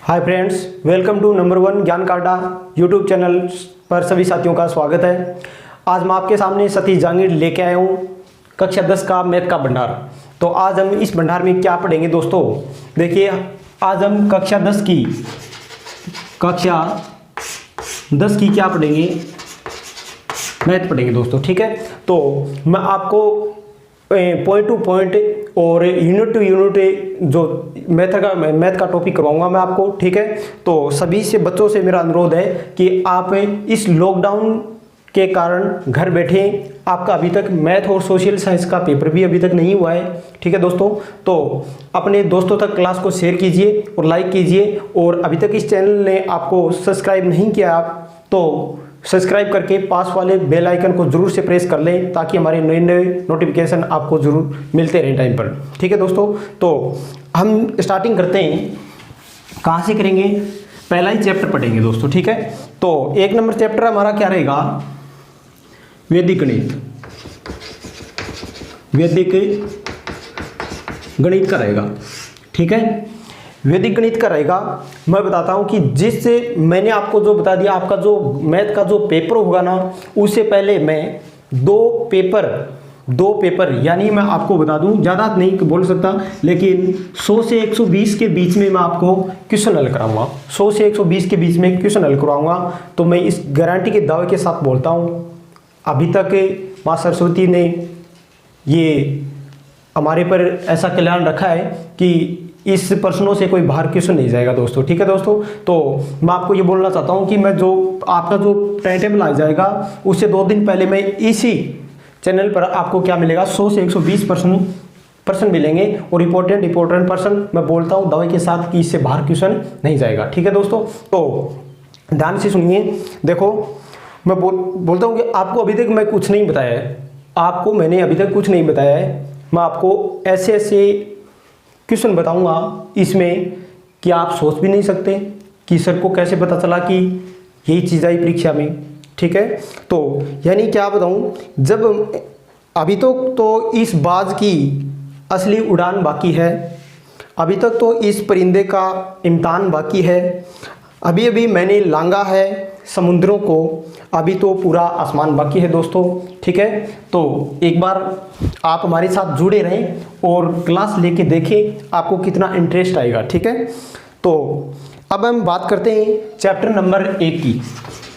Hi friends, welcome to number 1 ज्ञान काटा YouTube channel पर सभी साथियों का स्वागत है। आज मैं आपके सामने सतीश जांगीर लेके आया हूँ कक्षा 10 का मैथ का भंडार। तो आज हम इस भंडार में क्या पढ़ेंगे दोस्तों, देखिए आज हम कक्षा 10 की क्या पढ़ेंगे, मैथ पढ़ेंगे दोस्तों। ठीक है, तो मैं आपको पॉइंट टू पॉइंट और यूनिट टू यूनिट जो मैथ का टॉपिक करवाऊंगा मैं आपको। ठीक है, तो सभी से बच्चों से मेरा अनुरोध है कि आप इस लॉकडाउन के कारण घर बैठे, आपका अभी तक मैथ और सोशल साइंस का पेपर भी अभी तक नहीं हुआ है। ठीक है दोस्तों, तो अपने दोस्तों तक क्लास को शेयर कीजिए और लाइक कीजिए, और अभी तक इस चैनल ने आपको सब्सक्राइब नहीं किया तो सब्सक्राइब करके पास वाले बेल आइकन को जरूर से प्रेस कर लें, ताकि हमारे नए नए नोटिफिकेशन आपको जरूर मिलते रहें टाइम पर। ठीक है दोस्तों, तो हम स्टार्टिंग करते हैं। कहाँ से करेंगे, पहला ही चैप्टर पढ़ेंगे दोस्तों। ठीक है, तो 1 नंबर चैप्टर हमारा क्या रहेगा, वैदिक गणित का रहेगा। ठीक है, वैदिक गणित का रहेगा। मैं बताता हूं कि जिससे मैंने आपको जो बता दिया, आपका जो मैथ का जो पेपर होगा ना, उससे पहले मैं दो पेपर यानी मैं आपको बता दूं, ज़्यादा नहीं बोल सकता, लेकिन 100 से 120 के बीच में मैं आपको क्वेश्चन हल कराऊंगा। 100 से 120 के बीच में क्वेश्चन हल करवाऊंगा। तो मैं इस गारंटी के दावे के साथ बोलता हूँ, अभी तक माँ सरस्वती ने ये हमारे पर ऐसा कल्याण रखा है कि इस प्रश्नों से कोई बाहर क्वेश्चन नहीं जाएगा दोस्तों। ठीक है दोस्तों, तो मैं आपको ये बोलना चाहता हूँ कि मैं जो आपका जो टाइम टेबल आ जाएगा, उससे 2 दिन पहले मैं इसी चैनल पर आपको क्या मिलेगा, 100 से 120 प्रश्न मिलेंगे, और इंपॉर्टेंट प्रश्न मैं बोलता हूँ दावे के साथ कि इससे बाहर क्वेश्चन नहीं जाएगा। ठीक है दोस्तों, तो ध्यान से सुनिए। देखो, मैं बोलता हूँ कि आपको अभी तक मैं कुछ नहीं बताया है, मैंने अभी तक कुछ नहीं बताया है। मैं आपको ऐसे क्वेश्चन बताऊंगा इसमें कि आप सोच भी नहीं सकते कि सर को कैसे पता चला कि यही चीज़ आई परीक्षा में। ठीक है, तो यानी क्या बताऊं, जब अभी तो इस बाज की असली उड़ान बाकी है, अभी तक तो इस परिंदे का इम्तिहान बाकी है, अभी अभी मैंने लांगा है समुद्रों को, अभी तो पूरा आसमान बाकी है दोस्तों। ठीक है, तो एक बार आप हमारे साथ जुड़े रहें और क्लास लेके देखें, आपको कितना इंटरेस्ट आएगा। ठीक है, तो अब हम बात करते हैं चैप्टर नंबर 1 की।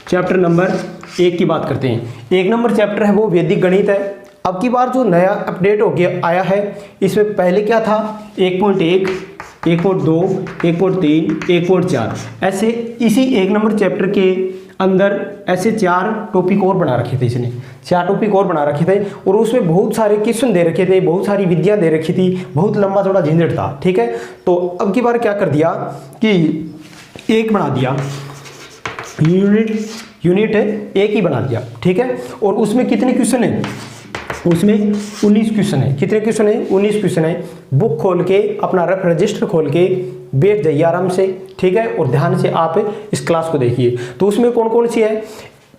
चैप्टर नंबर 1 की बात करते हैं। 1 नंबर चैप्टर है वो वैदिक गणित है। अब की बार जो नया अपडेट हो गया आया है, इसमें पहले क्या था, 1.1, 1.2, 1.3, 1.4, ऐसे इसी 1 नंबर चैप्टर के अंदर ऐसे 4 टॉपिक और बना रखे थे। इसने 4 टॉपिक और बना रखे थे, और उसमें बहुत सारे क्वेश्चन दे रखे थे, बहुत सारी विद्या दे रखी थी, बहुत लंबा चौड़ा झंझट था। ठीक है, तो अब की बार क्या कर दिया कि एक बना दिया, यूनिट एक ही बना दिया। ठीक है, और उसमें कितने क्वेश्चन है, उसमें 19 क्वेश्चन है। कितने क्वेश्चन है, 19 क्वेश्चन है। बुक खोल के, अपना रफ रजिस्टर खोल के बैठ जाइए आराम से। ठीक है, और ध्यान से आप इस क्लास को देखिए। तो उसमें कौन कौन सी है,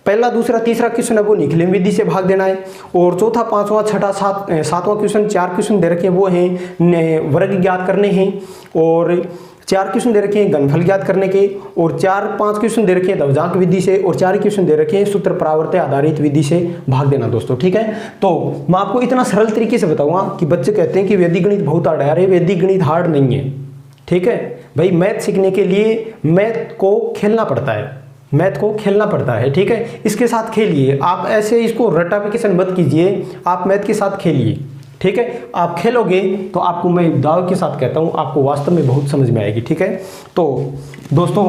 पहला, दूसरा, तीसरा क्वेश्चन है वो निखिल विधि से भाग देना है, और चौथा, पांचवा, छठा, सातवां क्वेश्चन 4 क्वेश्चन दे रखे हैं, वो हैं वर्ग ज्ञात करने हैं, और 4 क्वेश्चन दे रखे हैं घनफल ज्ञात करने के, और 4-5 क्वेश्चन दे रखे हैं ध्रुवजांक विधि से, और 4 क्वेश्चन दे रखे हैं सूत्र परावर्तन आधारित विधि से भाग देना दोस्तों। ठीक है, तो मैं आपको इतना सरल तरीके से बताऊंगा कि बच्चे कहते हैं कि वैदिक गणित बहुत हार्ड है। अरे वैदिक गणित हार्ड नहीं है। ठीक है भाई, मैथ सीखने के लिए मैथ को खेलना पड़ता है। ठीक है, इसके साथ खेलिए, आप ऐसे इसको रटाफिकेशन मत कीजिए, आप मैथ के साथ खेलिए। ठीक है, आप खेलोगे तो आपको मैं दाव के साथ कहता हूँ, आपको वास्तव में बहुत समझ में आएगी। ठीक है, तो दोस्तों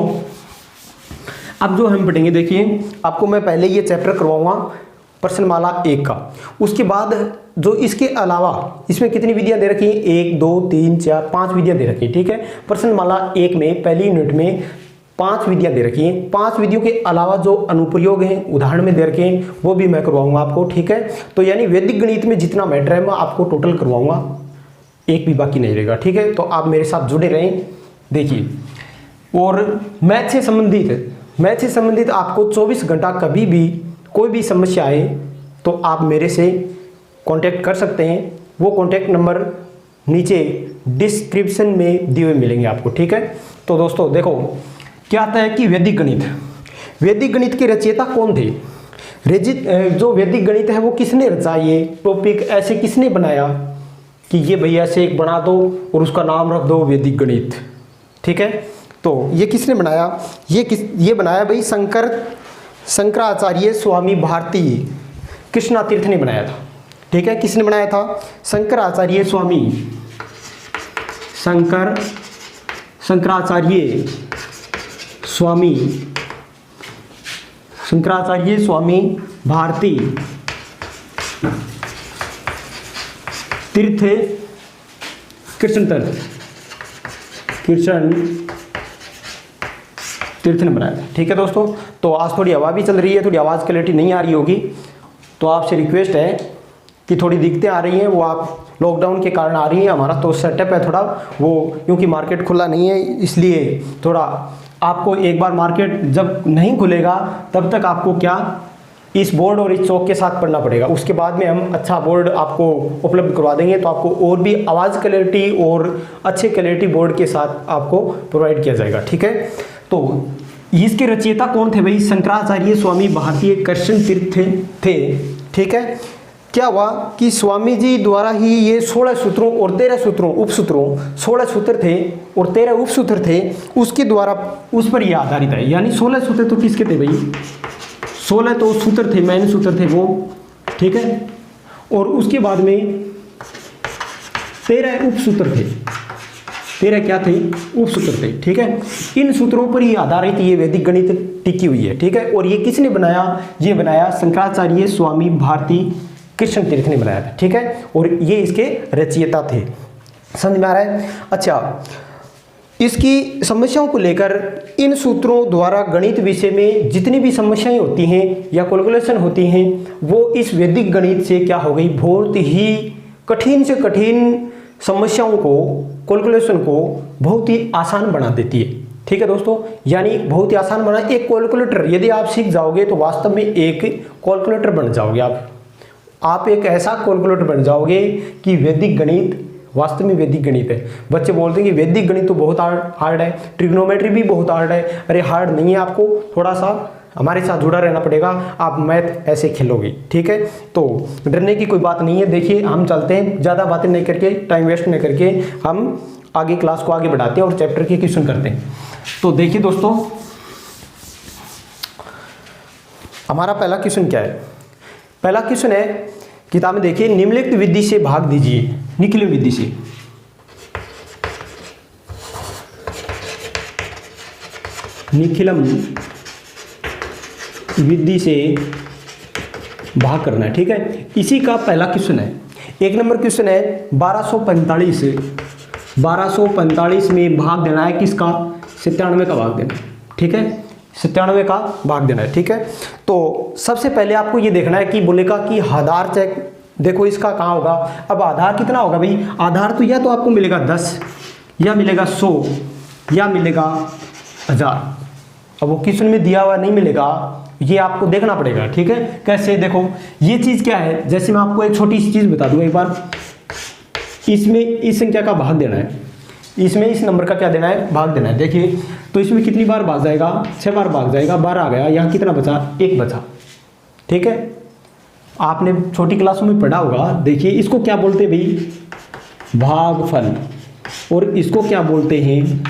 अब जो हम पढ़ेंगे, देखिए आपको मैं पहले ये चैप्टर करवाऊंगा प्रश्नमाला 1 का, उसके बाद जो इसके अलावा इसमें कितनी विधियां दे रखी हैं, 1, 2, 3, 4, 5 विधियां दे रखी हैं। ठीक है, प्रश्नमाला 1 में पहली यूनिट में 5 विधियां दे रखी हैं। 5 विधियों के अलावा जो अनुप्रयोग हैं, उदाहरण में दे रखे हैं, वो भी मैं करवाऊंगा आपको। ठीक है, तो यानी वैदिक गणित में जितना मैटर है मैं आपको टोटल करवाऊंगा, एक भी बाकी नहीं रहेगा। ठीक है, तो आप मेरे साथ जुड़े रहें, देखिए। और मैथ से संबंधित आपको 24 घंटा कभी भी कोई भी समस्या आए तो आप मेरे से कांटेक्ट कर सकते हैं। वो कांटेक्ट नंबर नीचे डिस्क्रिप्शन में दिए हुए मिलेंगे आपको। ठीक है, तो दोस्तों देखो क्या आता है कि वैदिक गणित, वैदिक गणित के रचयिता कौन थे? जो वैदिक गणित है वो किसने रचा? ये टॉपिक ऐसे किसने बनाया कि ये भैया ऐसे एक बना दो और उसका नाम रख दो वैदिक गणित, ठीक है। तो ये किसने बनाया? ये बनाया भाई शंकराचार्य स्वामी भारती कृष्णा तीर्थ ने बनाया था, ठीक है। किसने बनाया था? शंकराचार्य स्वामी भारती तीर्थ कृष्ण तीर्थ ने बनाया था, ठीक है दोस्तों। तो आज थोड़ी हवा भी चल रही है, थोड़ी आवाज़ क्लैरिटी नहीं आ रही होगी, तो आपसे रिक्वेस्ट है कि थोड़ी दिक्कतें आ रही हैं वो आप लॉकडाउन के कारण आ रही है। हमारा तो सेटअप है थोड़ा वो, क्योंकि मार्केट खुला नहीं है इसलिए थोड़ा आपको एक बार मार्केट जब नहीं खुलेगा तब तक आपको क्या इस बोर्ड और इस चौक के साथ पढ़ना पड़ेगा। उसके बाद में हम अच्छा बोर्ड आपको उपलब्ध करवा देंगे, तो आपको और भी आवाज़ क्लैरिटी और अच्छे क्लैरिटी बोर्ड के साथ आपको प्रोवाइड किया जाएगा, ठीक है। तो इसके रचयिता कौन थे भाई? शंकराचार्य स्वामी भारतीय कृष्ण तीर्थ थे, ठीक है। क्या हुआ कि स्वामी जी द्वारा ही ये 16 सूत्रों और 13 सूत्रों उपसूत्रों 16 सूत्र थे और 13 उपसूत्र थे, उसके द्वारा उस पर यह आधारित है। यानी 16 सूत्र तो किसके थे भाई? 16 तो सूत्र थे, मेन सूत्र थे वो, ठीक है। और उसके बाद में 13 उपसूत्र थे, 13 क्या थे? उपसूत्र थे, ठीक है। इन सूत्रों पर ही आधारित ये वैदिक गणित टिकी हुई है, ठीक है। और ये किसने बनाया? ये बनाया शंकराचार्य स्वामी भारती कृष्ण तीर्थ ने बनाया था, ठीक है। और ये इसके रचयिता थे, समझ में आ रहा है? अच्छा, इसकी समस्याओं को लेकर इन सूत्रों द्वारा गणित विषय में जितनी भी समस्याएं होती हैं या कैलकुलेशन होती हैं वो इस वैदिक गणित से क्या हो गई? बहुत ही कठिन से कठिन समस्याओं को, कैलकुलेशन को बहुत ही आसान बना देती है, ठीक है दोस्तों। यानी बहुत ही आसान बना। एक कैलकुलेटर यदि आप सीख जाओगे तो वास्तव में एक कैलकुलेटर बन जाओगे आप एक ऐसा कैलकुलेटर बन जाओगे कि वैदिक गणित वास्तव में वैदिक गणित है। बच्चे बोलते हैं कि वैदिक गणित तो बहुत हार्ड है, ट्रिग्नोमेट्री भी बहुत हार्ड है। अरे हार्ड नहीं है, आपको थोड़ा सा हमारे साथ जुड़ा रहना पड़ेगा, आप मैथ ऐसे खेलोगे, ठीक है। तो डरने की कोई बात नहीं है। देखिए हम चलते हैं, ज़्यादा बातें नहीं करके, टाइम वेस्ट नहीं करके हम आगे क्लास को आगे बढ़ाते हैं और चैप्टर के क्वेश्चन करते हैं। तो देखिए दोस्तों, हमारा पहला क्वेश्चन क्या है? पहला क्वेश्चन है, किताब में देखिए, निम्नलिखित विधि से भाग दीजिए। निखिल विधि से, निखिलम विधि से भाग करना है, ठीक है। इसी का पहला क्वेश्चन है। एक नंबर क्वेश्चन है 1245 में भाग देना है किसका? 97 का भाग देना है, ठीक है। 97 का भाग देना है, ठीक है। तो सबसे पहले आपको ये देखना है कि बोलेगा कि आधार चेक, देखो इसका कहाँ होगा? अब आधार कितना होगा भाई? आधार तो या तो आपको मिलेगा 10 या मिलेगा 100 या मिलेगा 1000। अब वो क्वेश्चन में दिया हुआ नहीं मिलेगा, ये आपको देखना पड़ेगा, ठीक है। कैसे? देखो ये चीज़ क्या है, जैसे मैं आपको एक छोटी सी चीज़ बता दूँ एक बार। इसमें इस संख्या का भाग देना है, इसमें इस नंबर का क्या देना है? भाग देना है। देखिए तो इसमें कितनी बार भाग जाएगा? 6 बार भाग जाएगा, 12 आ गया। यहाँ कितना बचा? 1 बचा, ठीक है। आपने छोटी क्लासों में पढ़ा होगा। देखिए इसको क्या बोलते हैं भाई? भागफल। और इसको क्या बोलते हैं?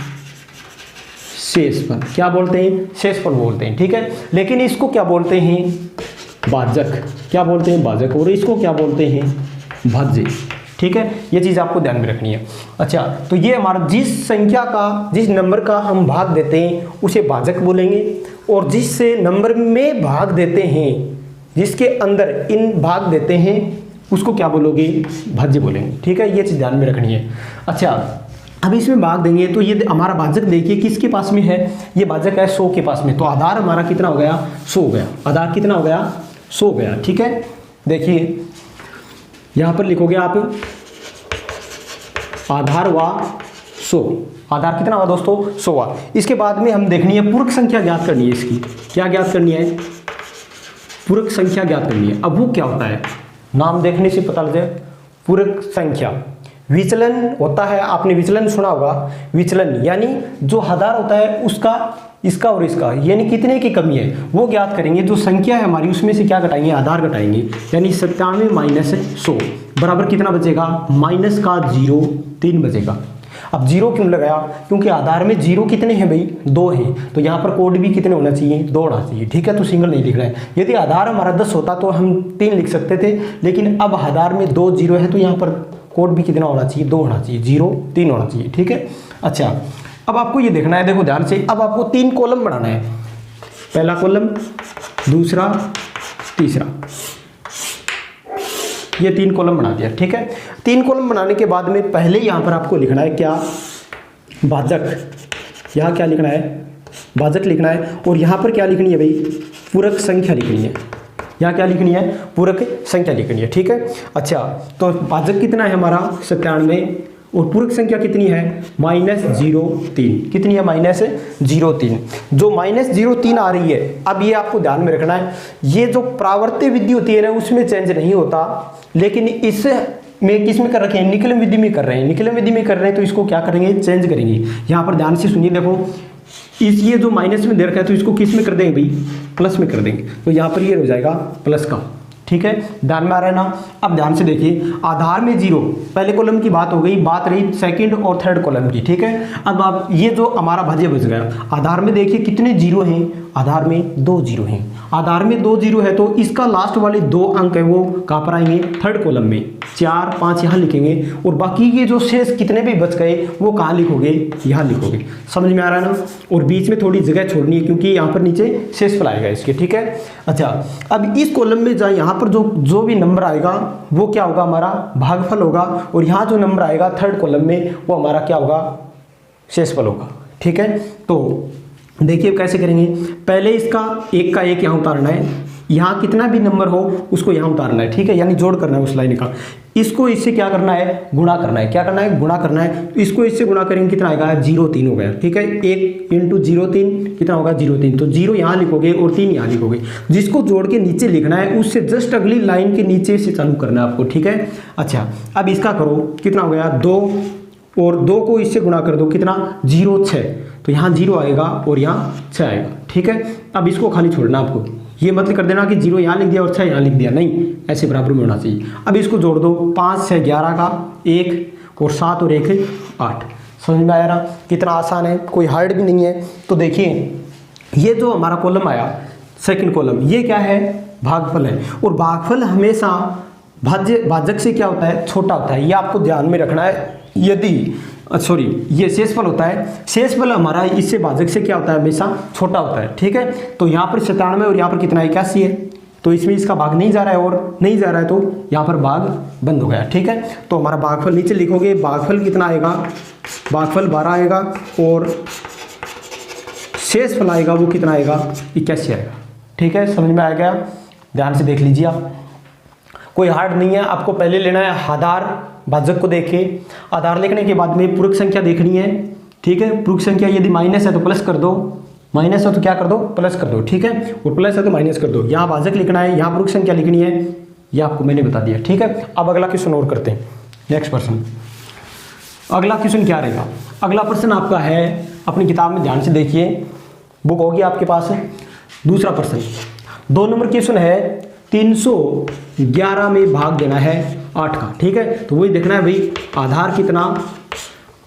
शेषफल। क्या बोलते हैं? शेषफल बोलते हैं, ठीक है। लेकिन इसको क्या बोलते हैं? भाजक। क्या बोलते हैं? भाजक। और इसको क्या बोलते हैं? भाज्य, ठीक है। ये चीज़ आपको ध्यान में रखनी है। अच्छा, तो ये हमारा जिस संख्या का, जिस नंबर का हम भाग देते हैं उसे भाजक बोलेंगे, और जिससे नंबर में भाग देते हैं, जिसके अंदर इन भाग देते हैं, उसको क्या बोलोगे? भाज्य बोलेंगे, ठीक है। ये चीज़ ध्यान में रखनी है। अच्छा, अब इसमें भाग देंगे तो ये हमारा भाजक देखिए किसके पास में है? ये भाजक है 100 के पास में। तो आधार हमारा कितना हो गया? 100 हो गया। आधार कितना हो गया? 100 हो गया, ठीक है। देखिए यहाँ पर लिखोगे आप आधार हुआ 100। आधार कितना हुआ दोस्तों? 100 हुआ। इसके बाद में हम देखनी है पूरक संख्या ज्ञात करनी है। इसकी क्या ज्ञात करनी है? पूरक संख्या ज्ञात करनी है। अब वो क्या होता है? नाम देखने से पता लग जाए। पूरक संख्या, विचलन होता है, आपने विचलन सुना होगा, विचलन यानी जो आधार होता है उसका, इसका और इसका, यानी कितने की कमी है वो ज्ञात करेंगे। जो संख्या है हमारी उसमें से क्या घटाएंगे, आधार घटाएंगे, यानी 97 माइनस 100 बराबर कितना बचेगा, माइनस का 0 3 बचेगा। अब 0 क्यों लगाया, क्योंकि आधार में 0 कितने हैं भाई, 2 हैं, तो यहाँ पर कोड भी कितने होना चाहिए, 2 होना चाहिए, ठीक है। तो सिंगल नहीं लिख रहा है। यदि आधार हमारा 10 होता तो हम 3 लिख सकते थे, लेकिन अब आधार में 2 0 है तो यहाँ पर कोड भी कितना होना चाहिए, 2 होना चाहिए, 0 3 होना चाहिए, ठीक है। अच्छा, अब आपको ये देखना है, देखो ध्यान से, अब आपको 3 कॉलम बनाना है, पहला कॉलम, दूसरा, तीसरा, ये 3 कॉलम बना दिया, ठीक है। 3 कॉलम बनाने के बाद में पहले यहाँ पर आपको लिखना है क्या, भाजक, यहाँ क्या लिखना है, भाजक लिखना है, और यहाँ पर क्या लिखनी है भाई, पूरक संख्या लिखनी है, यहाँ क्या लिखनी है, पूरक संख्या लिखनी है, ठीक है। अच्छा, तो भाजक कितना है हमारा 97 और पूरक संख्या कितनी है, -03, कितनी है, -03। जो -03 आ रही है, अब ये आपको ध्यान में रखना है, ये जो प्रावर्त विधि होती है ना उसमें चेंज नहीं होता, लेकिन इस में किस में कर रखे हैं, निकलन विधि में कर रहे हैं, निकलन विधि में कर रहे हैं, तो इसको क्या करेंगे, चेंज करेंगे। यहाँ पर ध्यान से सुनिए, देखो इस ये जो माइनस में दे रखा है तो इसको किस में कर देंगे भाई, प्लस में कर देंगे, तो यहाँ पर ये हो जाएगा प्लस का, ठीक है। ध्यान में आ रहा है ना। अब ध्यान से देखिए, आधार में 0, पहले कॉलम की बात हो गई, बात रही सेकंड और थर्ड कॉलम की, ठीक है। अब आप ये जो हमारा भाज्य बच गया, आधार में देखिए कितने 0 हैं, आधार में 2 0 हैं, आधार में 2 0 है तो इसका लास्ट वाले 2 अंक है वो कहाँ पर आएंगे, थर्ड कॉलम में, 4 5 यहाँ लिखेंगे, और बाकी के जो शेष कितने भी बच गए वो कहाँ लिखोगे, यहाँ लिखोगे। समझ में आ रहा है ना। और बीच में थोड़ी जगह छोड़नी है क्योंकि यहाँ पर नीचे शेषफल आएगा इसके, ठीक है। अच्छा, अब इस कॉलम में जाए, यहाँ पर जो भी नंबर आएगा वो क्या होगा, हमारा भागफल होगा, और यहाँ जो नंबर आएगा थर्ड कॉलम में वो हमारा क्या होगा, शेषफल होगा, ठीक है। तो देखिए कैसे करेंगे, पहले इसका 1 का 1 यहाँ उतारना है, यहाँ कितना भी नंबर हो उसको यहाँ उतारना है, ठीक है, यानी जोड़ करना है उस लाइन का। इसको इससे क्या करना है, गुणा करना है, क्या करना है, गुणा करना है। इसको इससे गुणा करेंगे कितना आएगा, 0 3 हो गया, ठीक है। 1 × 0 3 कितना होगा, 0 3, तो 0 यहाँ लिखोगे और 3 यहाँ लिखोगे। जिसको जोड़ के नीचे लिखना है उससे जस्ट अगली लाइन के नीचे से चालू करना है आपको, ठीक है। अच्छा, अब इसका करो, कितना हो गया, 2, और 2 को इससे गुणा कर दो, कितना, 0 6, तो यहाँ 0 आएगा और यहाँ 6 आएगा, ठीक है। अब इसको खाली छोड़ना आपको, ये मतलब कर देना कि 0 यहाँ लिख दिया और 6 यहाँ लिख दिया, नहीं, ऐसे बराबर में होना चाहिए। अब इसको जोड़ दो, 5 6 11 का 1 और 7 और 1 8। समझ में आया ना, कितना आसान है, कोई हार्ड भी नहीं है। तो देखिए ये जो हमारा कॉलम आया सेकंड कॉलम, ये क्या है, भागफल है, और भागफल हमेशा भाजक से क्या होता है, छोटा होता है, ये आपको ध्यान में रखना है। यदि सॉरी, ये शेषफल होता है, शेषफल हमारा इससे भाजक से क्या होता है, हमेशा छोटा होता है, ठीक है। तो यहाँ पर 97 और यहाँ पर कितना 81 है, तो इसमें इसका भाग नहीं जा रहा है और नहीं जा रहा है, तो यहाँ पर भाग बंद हो गया, ठीक है। तो हमारा भागफल नीचे लिखोगे, भागफल कितना आएगा, भागफल 12 आएगा, और शेषफल आएगा वो कितना आएगा, 81 आएगा, ठीक है। समझ में आ गया, ध्यान से देख लीजिए आप, कोई हार्ड नहीं है। आपको पहले लेना है आधार, भाजक को देखिए, आधार लिखने के बाद में पूरक संख्या देखनी है, ठीक है। पूरक संख्या यदि माइनस है तो प्लस कर दो, माइनस है तो क्या कर दो, प्लस कर दो, ठीक है, और प्लस है तो माइनस कर दो। यहाँ भाजक लिखना है, यहाँ पूरक संख्या लिखनी है, ये आपको मैंने बता दिया, ठीक है। अब अगला क्वेश्चन और करते हैं, नेक्स्ट प्रश्न। अगला क्वेश्चन क्या रहेगा, अगला प्रश्न आपका है, अपनी किताब में ध्यान से देखिए, बुक होगी आपके पास। दूसरा प्रश्न 2 नंबर क्वेश्चन है, 311 में भाग देना है 8 का, ठीक है। तो वही देखना है भाई, आधार कितना,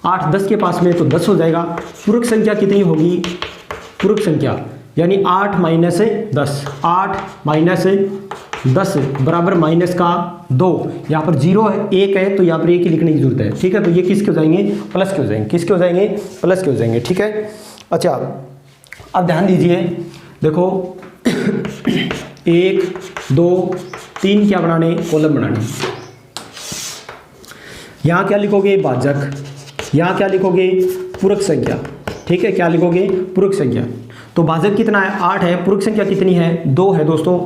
8 10 के पास में तो 10 हो जाएगा। पूरक संख्या कितनी होगी, पूरक संख्या यानी 8 माइनस 10, 8 माइनस 10 बराबर माइनस का 2, यहाँ पर 0 है, 1 है, तो यहाँ पर 1 ही लिखने की जरूरत है, ठीक है। तो ये किसके हो जाएंगे, प्लस के हो जाएंगे, किसके हो जाएंगे, प्लस के हो जाएंगे, ठीक है। अच्छा, अब ध्यान दीजिए, देखो 1 2 3 क्या बनाने, कॉलम बनाने। यहाँ क्या लिखोगे, भाजक, यहाँ क्या लिखोगे, पूरक संख्या, ठीक है। क्या लिखोगे, पूरक संख्या। तो भाजक कितना है, 8 है, पूरक संख्या कितनी है, 2 है दोस्तों।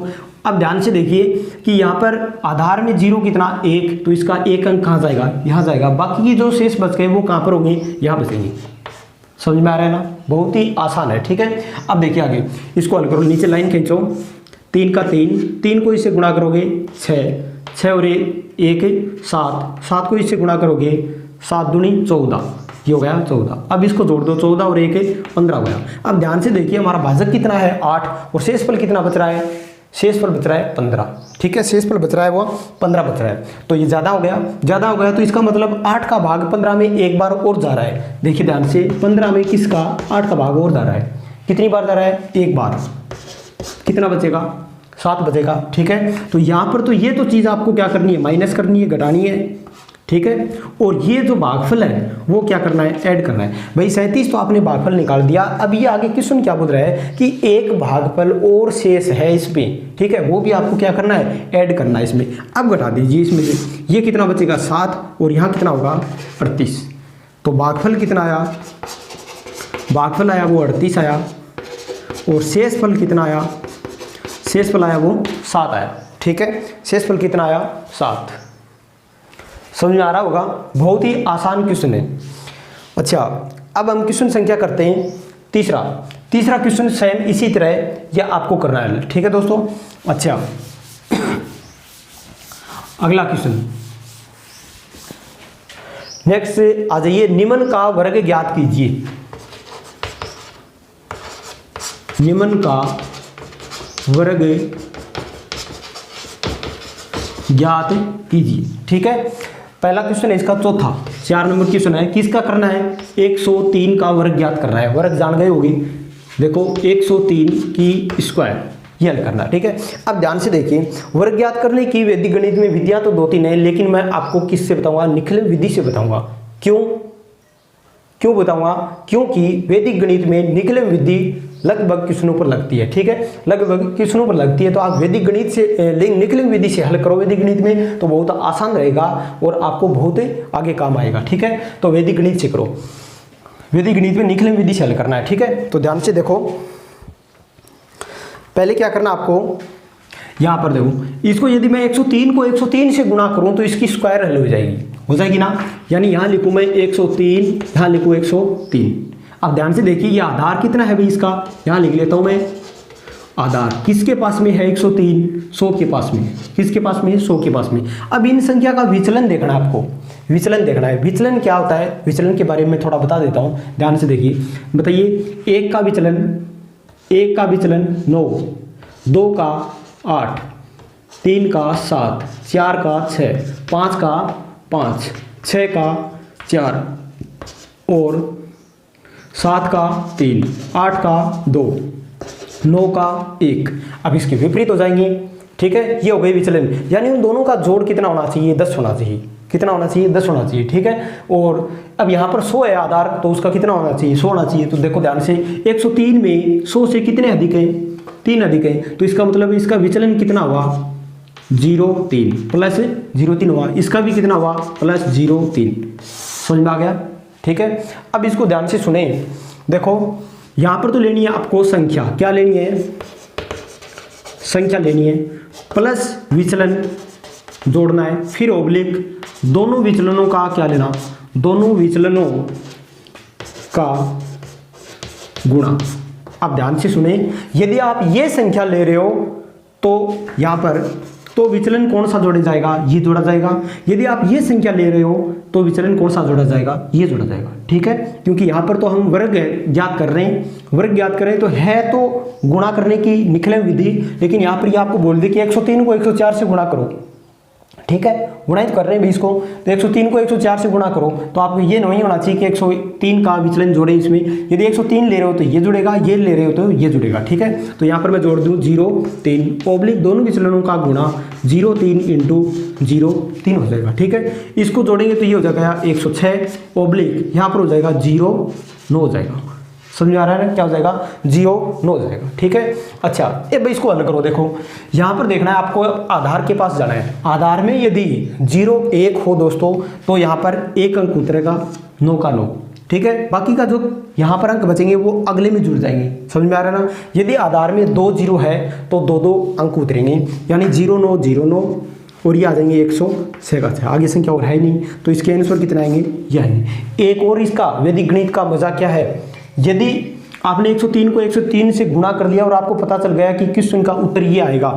अब ध्यान से देखिए कि यहाँ पर आधार में 0 कितना, 1, तो इसका 1 अंक कहाँ जाएगा, यहाँ जाएगा। बाकी की जो शेष बच गए वो कहाँ पर होंगे, यहाँ बचेंगे। समझ में आ रहा है ना, बहुत ही आसान है, ठीक है। अब देखिए आगे, इसको हल करो, नीचे लाइन खींचो, 3 का 3, 3 को इससे गुणा करोगे 6, 6 और 1 7, 7 को इससे गुणा करोगे 7 दूनी 14, ये हो गया 14। अब इसको जोड़ दो, 14 और 1 15 हो गया। अब ध्यान से देखिए हमारा भाजक कितना है 8 और शेषफल कितना बच रहा है, शेषफल बच रहा है 15। ठीक है, शेषफल बच रहा है वो 15 बच रहा है। तो ये ज़्यादा हो गया, ज़्यादा हो गया तो इसका मतलब 8 का भाग 15 में एक बार और जा रहा है। देखिए ध्यान से 15 में किसका 8 का भाग और जा रहा है, कितनी बार जा रहा है, एक बार। कितना बचेगा 7 बचेगा। ठीक है, तो यहाँ पर तो ये तो चीज़ आपको क्या करनी है, माइनस करनी है, घटानी है। ठीक है, और ये जो भागफल है वो क्या करना है, ऐड करना है। भाई 37 तो आपने भागफल निकाल दिया। अब ये आगे क्वेश्चन क्या बोल रहा है कि एक भागफल और शेष है इसमें। ठीक है, वो भी आपको क्या करना है, ऐड करना है इसमें। अब घटा दीजिए इसमें से, ये कितना बचेगा 7 और यहाँ कितना होगा 38। तो भागफल कितना आया, भागफल आया वो 38 आया और शेषफल कितना आया, शेषफल आया वो 7 आया। ठीक है, शेषफल कितना आया 7। समझ में आ रहा होगा, बहुत ही आसान क्वेश्चन है। अच्छा, अब हम क्वेश्चन संख्या करते हैं तीसरा क्वेश्चन सेम इसी तरह यह आपको करना है। ठीक है दोस्तों, अच्छा अगला क्वेश्चन नेक्स्ट आ जाइए, निम्न का वर्ग ज्ञात कीजिए। निम्न का वर्ग ज्ञात कीजिए। ठीक है, पहला क्वेश्चन है इसका, चौथा 4 नंबर क्वेश्चन है, किसका करना है, 103 का वर्ग ज्ञात करना है। वर्ग जान गए होगी, देखो 103 की स्क्वायर ये हल करना। ठीक है, अब ध्यान से देखिए, वर्ग ज्ञात करने की वैदिक गणित में विधियां तो 2-3 है, लेकिन मैं आपको किससे बताऊंगा, निखिल विधि से बताऊंगा। क्यों बताऊंगा, क्योंकि वैदिक गणित में निखिल विधि लगभग क्वेश्चनों पर लगती है। ठीक है, लगभग क्वेश्चनों पर लगती है, तो आप वैदिक गणित से निखिल विधि से हल करो वैदिक गणित में, तो बहुत आसान रहेगा और आपको बहुत आगे काम आएगा। ठीक है, तो वैदिक गणित से करो, वैदिक गणित में निखिल विधि से हल करना है। ठीक है, तो ध्यान से देखो, पहले क्या करना आपको, यहाँ पर देखो, इसको यदि मैं 103 को 103 से गुणा करूँ तो इसकी स्क्वायर हल हो जाएगी ना। यानी यहाँ लिखूँ मैं 103, यहाँ लिखूँ 103। अब ध्यान से देखिए, ये आधार कितना है भाई इसका, यहाँ लिख लेता हूँ मैं। आधार किसके पास में है, 103, 100 के पास में। किसके पास में है, 100 के पास में। अब इन संख्या का विचलन देखना है आपको, विचलन देखना है। विचलन क्या होता है, विचलन के बारे में थोड़ा बता देता हूँ, ध्यान से देखिए। बताइए, 1 का विचलन 9, 2 का 8, 3 का 7, 4 का 6, 5 का 5, 6 का 4 और 7 का 3, 8 का 2, 9 का 1। अब इसके विपरीत हो जाएंगे। ठीक है, ये हो गई विचलन, यानी उन दोनों का जोड़ कितना होना चाहिए, 10 होना चाहिए। कितना होना चाहिए, 10 होना चाहिए। ठीक है, और अब यहाँ पर 100 है आधार, तो उसका कितना होना चाहिए, 100 होना चाहिए। तो देखो ध्यान से, 103 में 100 से कितने अधिक है, 3 अधिक है, तो इसका मतलब इसका विचलन कितना हुआ, 0.3 प्लस 0.3 हुआ। इसका भी कितना हुआ, प्लस 0.3। समझ में आ गया। ठीक है, अब इसको ध्यान से सुने, देखो यहाँ पर तो लेनी है आपको संख्या, क्या लेनी है, संख्या लेनी है, प्लस विचलन जोड़ना है, फिर ओब्लिक दोनों विचलनों का क्या लेना, दोनों विचलनों का गुणा। अब ध्यान से सुने, यदि आप ये संख्या ले रहे हो तो यहाँ पर तो विचलन कौन सा जोड़ा जाएगा, ये जोड़ा जाएगा। यदि आप ये संख्या ले रहे हो तो विचलन कौन सा जोड़ा जाएगा, ये जोड़ा जाएगा। ठीक है, क्योंकि यहाँ पर तो हम वर्ग ज्ञात कर रहे हैं, वर्ग ज्ञात करें तो है तो गुणा करने की निखिल विधि, लेकिन यहाँ पर ये आपको बोल दे कि 103 को 104 से गुणा करो। ठीक है, गुणा ही कर रहे हैं भी इसको, तो 103 को 104 से गुणा करो, तो आपको ये नहीं होना चाहिए कि 103 का विचलन जोड़े इसमें। यदि 103 ले रहे हो तो ये जुड़ेगा, ये ले रहे हो तो ये जुड़ेगा। ठीक है, तो यहाँ पर मैं जोड़ दूँ 0.3 ओब्लिक दोनों विचलनों का गुणा 0.3 इंटू 0.3 हो जाएगा। ठीक है, इसको जोड़ेंगे तो ये हो जाएगा 106 ओब्लिक यहाँ पर हो जाएगा 0.9 हो जाएगा। समझ में आ रहा है ना, क्या हो जाएगा, 0.9 हो जाएगा। ठीक है, अच्छा अब भाई इसको हल करो। देखो यहाँ पर देखना है आपको, आधार के पास जाना है। आधार में यदि 0 1 हो दोस्तों, तो यहाँ पर एक अंक उतरेगा 9 का 9। ठीक है, बाकी का जो यहाँ पर अंक बचेंगे वो अगले में जुड़ जाएंगे। समझ में आ रहा है ना। यदि आधार में 2 0 है तो 2 अंक उतरेंगे, यानी 0 9 0 9 और ये आ जाएंगे 106। आगे संख्या और है ही नहीं, तो इसके आंसर कितना आएंगे, ये आएंगे। एक और इसका वैदिक गणित का मजा क्या है, यदि आपने 103 को 103 से गुणा कर लिया और आपको पता चल गया कि क्वेश्चन का उत्तर ये आएगा,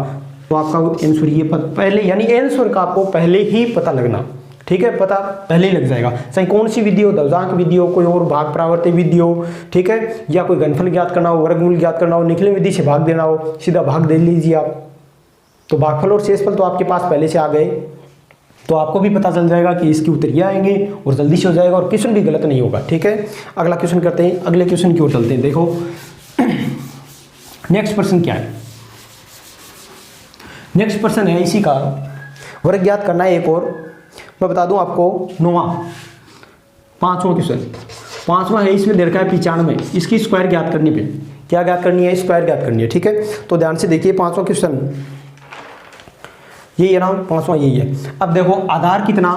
तो आपका आंसर ये पहले, यानी आंसर का आपको पहले ही पता लगना, ठीक है, पता पहले ही लग जाएगा। चाहे कौन सी विधि हो, दवजांक विधि हो, कोई और भाग परावर्ती विधि हो, ठीक है, या कोई घनफल ज्ञात करना हो, वर्गमूल ज्ञात करना हो, निखिलन विधि से भाग देना हो, सीधा भाग दे लीजिए आप। तो भागफल और शेषफल तो आपके पास पहले से आ गए, तो आपको भी पता चल जाएगा कि इसके उत्तर ये आएंगे और जल्दी से हो जाएगा और क्वेश्चन भी गलत नहीं होगा, ठीक है। अगला क्वेश्चन करते हैं, अगले क्वेश्चन की ओर चलते हैं। देखो नेक्स्ट प्रश्न क्या है, नेक्स्ट प्रश्न है इसी का वर्ग ज्ञात करना है। एक और मैं बता दूं आपको, 9वां 5वां क्वेश्चन, 5वां है, इसमें दे रखा है 95, इसकी स्क्वायर ज्ञात करनी पे, क्या ज्ञात करनी है, स्क्वायर ज्ञात करनी है, ठीक है। तो ध्यान से देखिए 5वां क्वेश्चन यही है ना, 5वां यही है। अब देखो आधार कितना,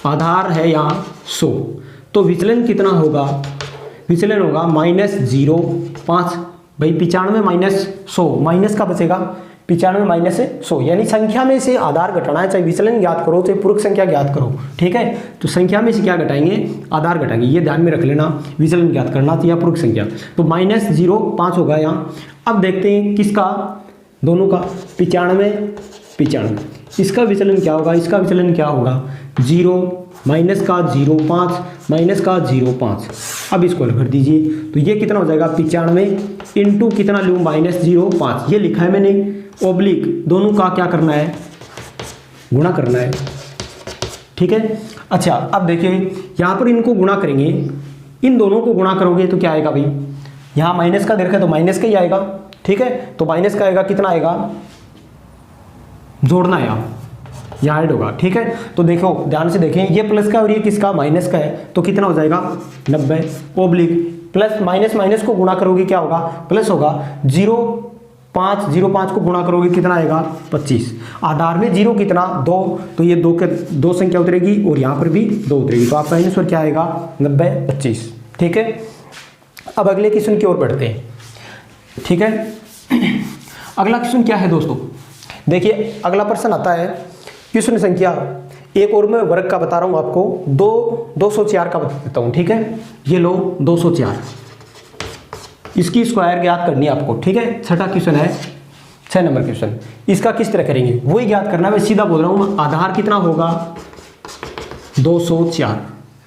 आधार है यहाँ 100, तो विचलन कितना होगा, विचलन होगा -0.5, भाई 95 माइनस 100, माइनस का बचेगा 95 माइनस 100, यानी संख्या में से आधार घटाना है, चाहे विचलन ज्ञात करो चाहे पूरक संख्या ज्ञात करो, ठीक है। तो संख्या में से क्या घटाएंगे, आधार घटाएंगे, ये ध्यान में रख लेना, विचलन ज्ञात करना तो या पूरक संख्या, तो -0.5 होगा यहाँ। अब देखते हैं किसका, दोनों का, 95, इसका विचलन क्या होगा, इसका विचलन क्या होगा, 0 माइनस का 0.5 माइनस का 0.5। अब इसको हल कर दीजिए, तो ये कितना हो जाएगा, 95 इंटू कितना लूँ, -0.5, ये लिखा है मैंने, ओब्लिक दोनों का क्या करना है, गुणा करना है, ठीक है। अच्छा अब देखिए यहाँ पर इनको गुणा करेंगे, इन दोनों को गुणा करोगे तो क्या आएगा भाई, यहाँ माइनस का दे रखा है तो माइनस का ही आएगा, ठीक है। तो माइनस का आएगा, कितना आएगा, जोड़ना है यहाँ ऐड होगा, ठीक है। तो देखो ध्यान से देखें, ये प्लस का और ये किसका, माइनस का है, तो कितना हो जाएगा 90 ओब्लिक प्लस माइनस, माइनस को गुणा करोगे क्या होगा, प्लस होगा, 0.5 को गुणा करोगे कितना आएगा 25, आधार में 0 कितना 2, तो ये 2 संख्या उतरेगी और यहाँ पर भी 2 उतरेगी, तो आपका आंसर क्या आएगा 90 25, ठीक है। अब अगले क्वेश्चन की ओर बढ़ते हैं, ठीक है। अगला क्वेश्चन क्या है दोस्तों, देखिए अगला प्रश्न आता है क्वेश्चन संख्या, एक और मैं वर्ग का बता रहा हूँ आपको, 204 का बता देता हूँ, ठीक है। ये लो 204, इसकी स्क्वायर ज्ञात करनी है आपको, ठीक है। छठा क्वेश्चन है, 6 नंबर क्वेश्चन, इसका किस तरह करेंगे वही ज्ञात करना है, मैं सीधा बोल रहा हूँ, आधार कितना होगा 204,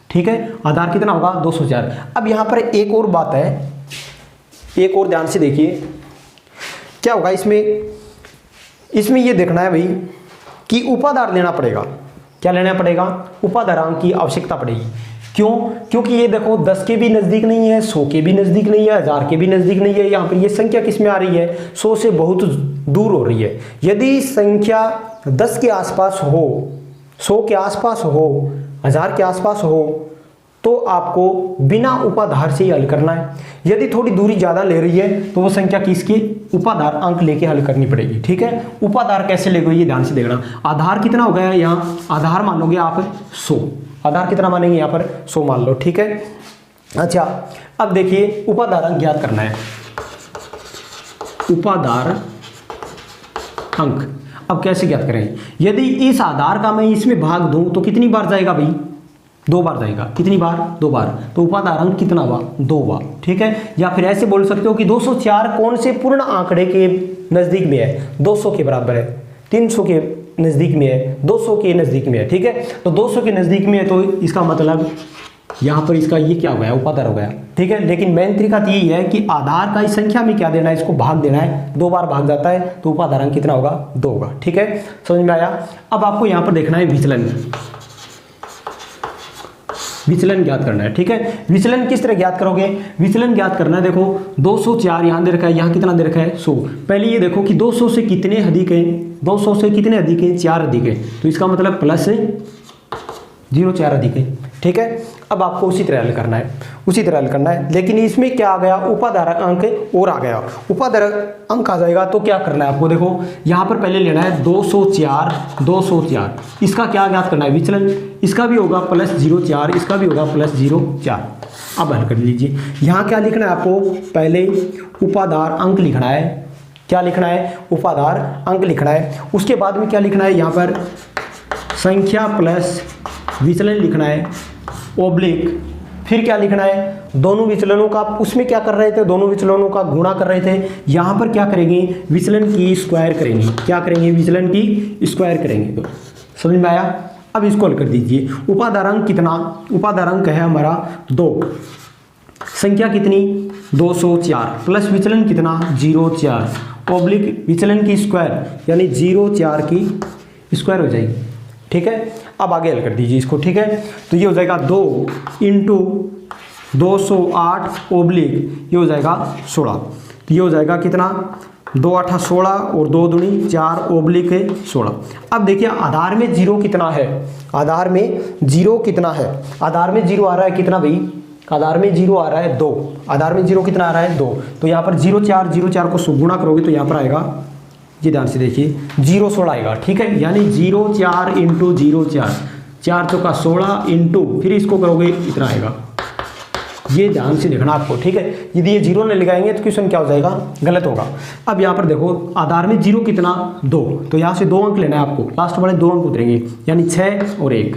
ठीक है, आधार कितना होगा 204। अब यहाँ पर एक और बात है, एक और ध्यान से देखिए क्या होगा इसमें ये देखना है भाई कि उपाधार लेना पड़ेगा, क्या लेना पड़ेगा, उपाधारांक की आवश्यकता पड़ेगी। क्यों, क्योंकि ये देखो 10 के भी नज़दीक नहीं है, 100 के भी नज़दीक नहीं है, 1000 के भी नज़दीक नहीं है, यहाँ पर ये संख्या किस में आ रही है, 100 से बहुत दूर हो रही है। यदि संख्या 10 के आसपास हो, 100 के आसपास हो, 1000 के आसपास हो, तो आपको बिना उपाधार से ही हल करना है। यदि थोड़ी दूरी ज़्यादा ले रही है तो वो संख्या किसकी, उपाधार अंक लेके हल करनी पड़ेगी, ठीक है। उपाधार कैसे लेंगे ये ध्यान से देखना, आधार कितना हो गया यहाँ, आधार मान लोगे आप 100, आधार कितना मानेंगे यहाँ पर 100 मान लो, ठीक है। अच्छा अब देखिए उपाधार अंक ज्ञात करना है, उपाधार अंक अब कैसे ज्ञात करें, यदि इस आधार का मैं इसमें भाग दूं तो कितनी बार जाएगा भाई, 2 बार जाएगा, कितनी बार 2 बार, तो उपाधार अंक कितना हुआ 2 बार, ठीक है। या फिर ऐसे बोल सकते हो कि 204 कौन से पूर्ण आंकड़े के नज़दीक में है, 200 के बराबर है, 300 के नज़दीक में है, 200 के नज़दीक में है, ठीक है। तो 200 के नज़दीक में है तो इसका मतलब यहाँ पर इसका ये क्या हो गया, उपाधार हो गया, ठीक है। लेकिन मेन तरीका तो यही है कि आधार का इस संख्या में क्या देना है, इसको भाग देना है, 2 बार भाग जाता है तो उपाधार अंक कितना होगा 2 होगा, ठीक है। समझ में आया। अब आपको यहाँ पर देखना है विचलन, विचलन ज्ञात करना है, ठीक है। विचलन किस तरह ज्ञात करोगे, विचलन ज्ञात करना है, देखो 204 यहाँ दे रखा है, यहाँ कितना दे रखा है 100, पहले ये देखो कि 200 से कितने अधिक है, 200 से कितने अधिक है 4 अधिक है, तो इसका मतलब +04 अधिक है, ठीक है। अब आपको उसी तरह हल करना है, उसी तरह हल करना है, लेकिन इसमें क्या आ गया, उपाधार अंक और आ गया, उपाधार अंक आ जाएगा तो क्या करना है आपको, देखो यहाँ पर पहले लेना है 204, इसका क्या ज्ञात करना है विचलन, इसका भी होगा +04, इसका भी होगा +04। अब हल कर लीजिए, यहाँ क्या लिखना है आपको, पहले उपाधार अंक लिखना है, क्या लिखना है, उपाधार अंक लिखना है, उसके बाद में क्या लिखना है, यहाँ पर संख्या प्लस विचलन लिखना है, ओब्लिक फिर क्या लिखना है, दोनों विचलनों का उसमें क्या कर रहे थे, दोनों विचलनों का गुणा कर रहे थे। यहाँ पर क्या करेंगे, विचलन की स्क्वायर करेंगे। क्या करेंगे, विचलन की स्क्वायर करेंगे। तो समझ में आया। अब इसको हल कर दीजिए। उपादारांक कितना, उपादारांक है हमारा 2, संख्या कितनी 204 प्लस विचलन कितना 0,4 ओब्लिक विचलन की स्क्वायर यानी 0,4 की स्क्वायर हो जाएगी। ठीक है, अब आगे हल कर दीजिए इसको। ठीक है, तो ये हो जाएगा 2 इंटू 208 ओब्लिक ये हो जाएगा 16। तो ये हो जाएगा कितना 2 8 16 और 2 दूनी 4 ओब्लिक है 16। अब देखिए आधार में 0 कितना है, आधार में 0 कितना है, आधार में 0 आ रहा है कितना भाई, आधार में 0 आ रहा है 2, आधार में 0 कितना आ रहा है 2। तो यहाँ पर 0,4 को गुणा करोगे तो यहाँ पर आएगा, ये ध्यान से देखिए 0,16 आएगा। ठीक है, यानी 0,4 इंटू 0,4 4 चौका 16 इंटू फिर इसको करोगे इतना आएगा। ये ध्यान से देखना आपको। ठीक है, यदि ये 0 नहीं लगाएंगे तो क्वेश्चन क्या हो जाएगा, गलत होगा। अब यहाँ पर देखो आधार में 0 कितना 2, तो यहाँ से 2 अंक लेना है आपको, लास्ट वाले 2 अंक उतरेंगे यानी 6 और 1।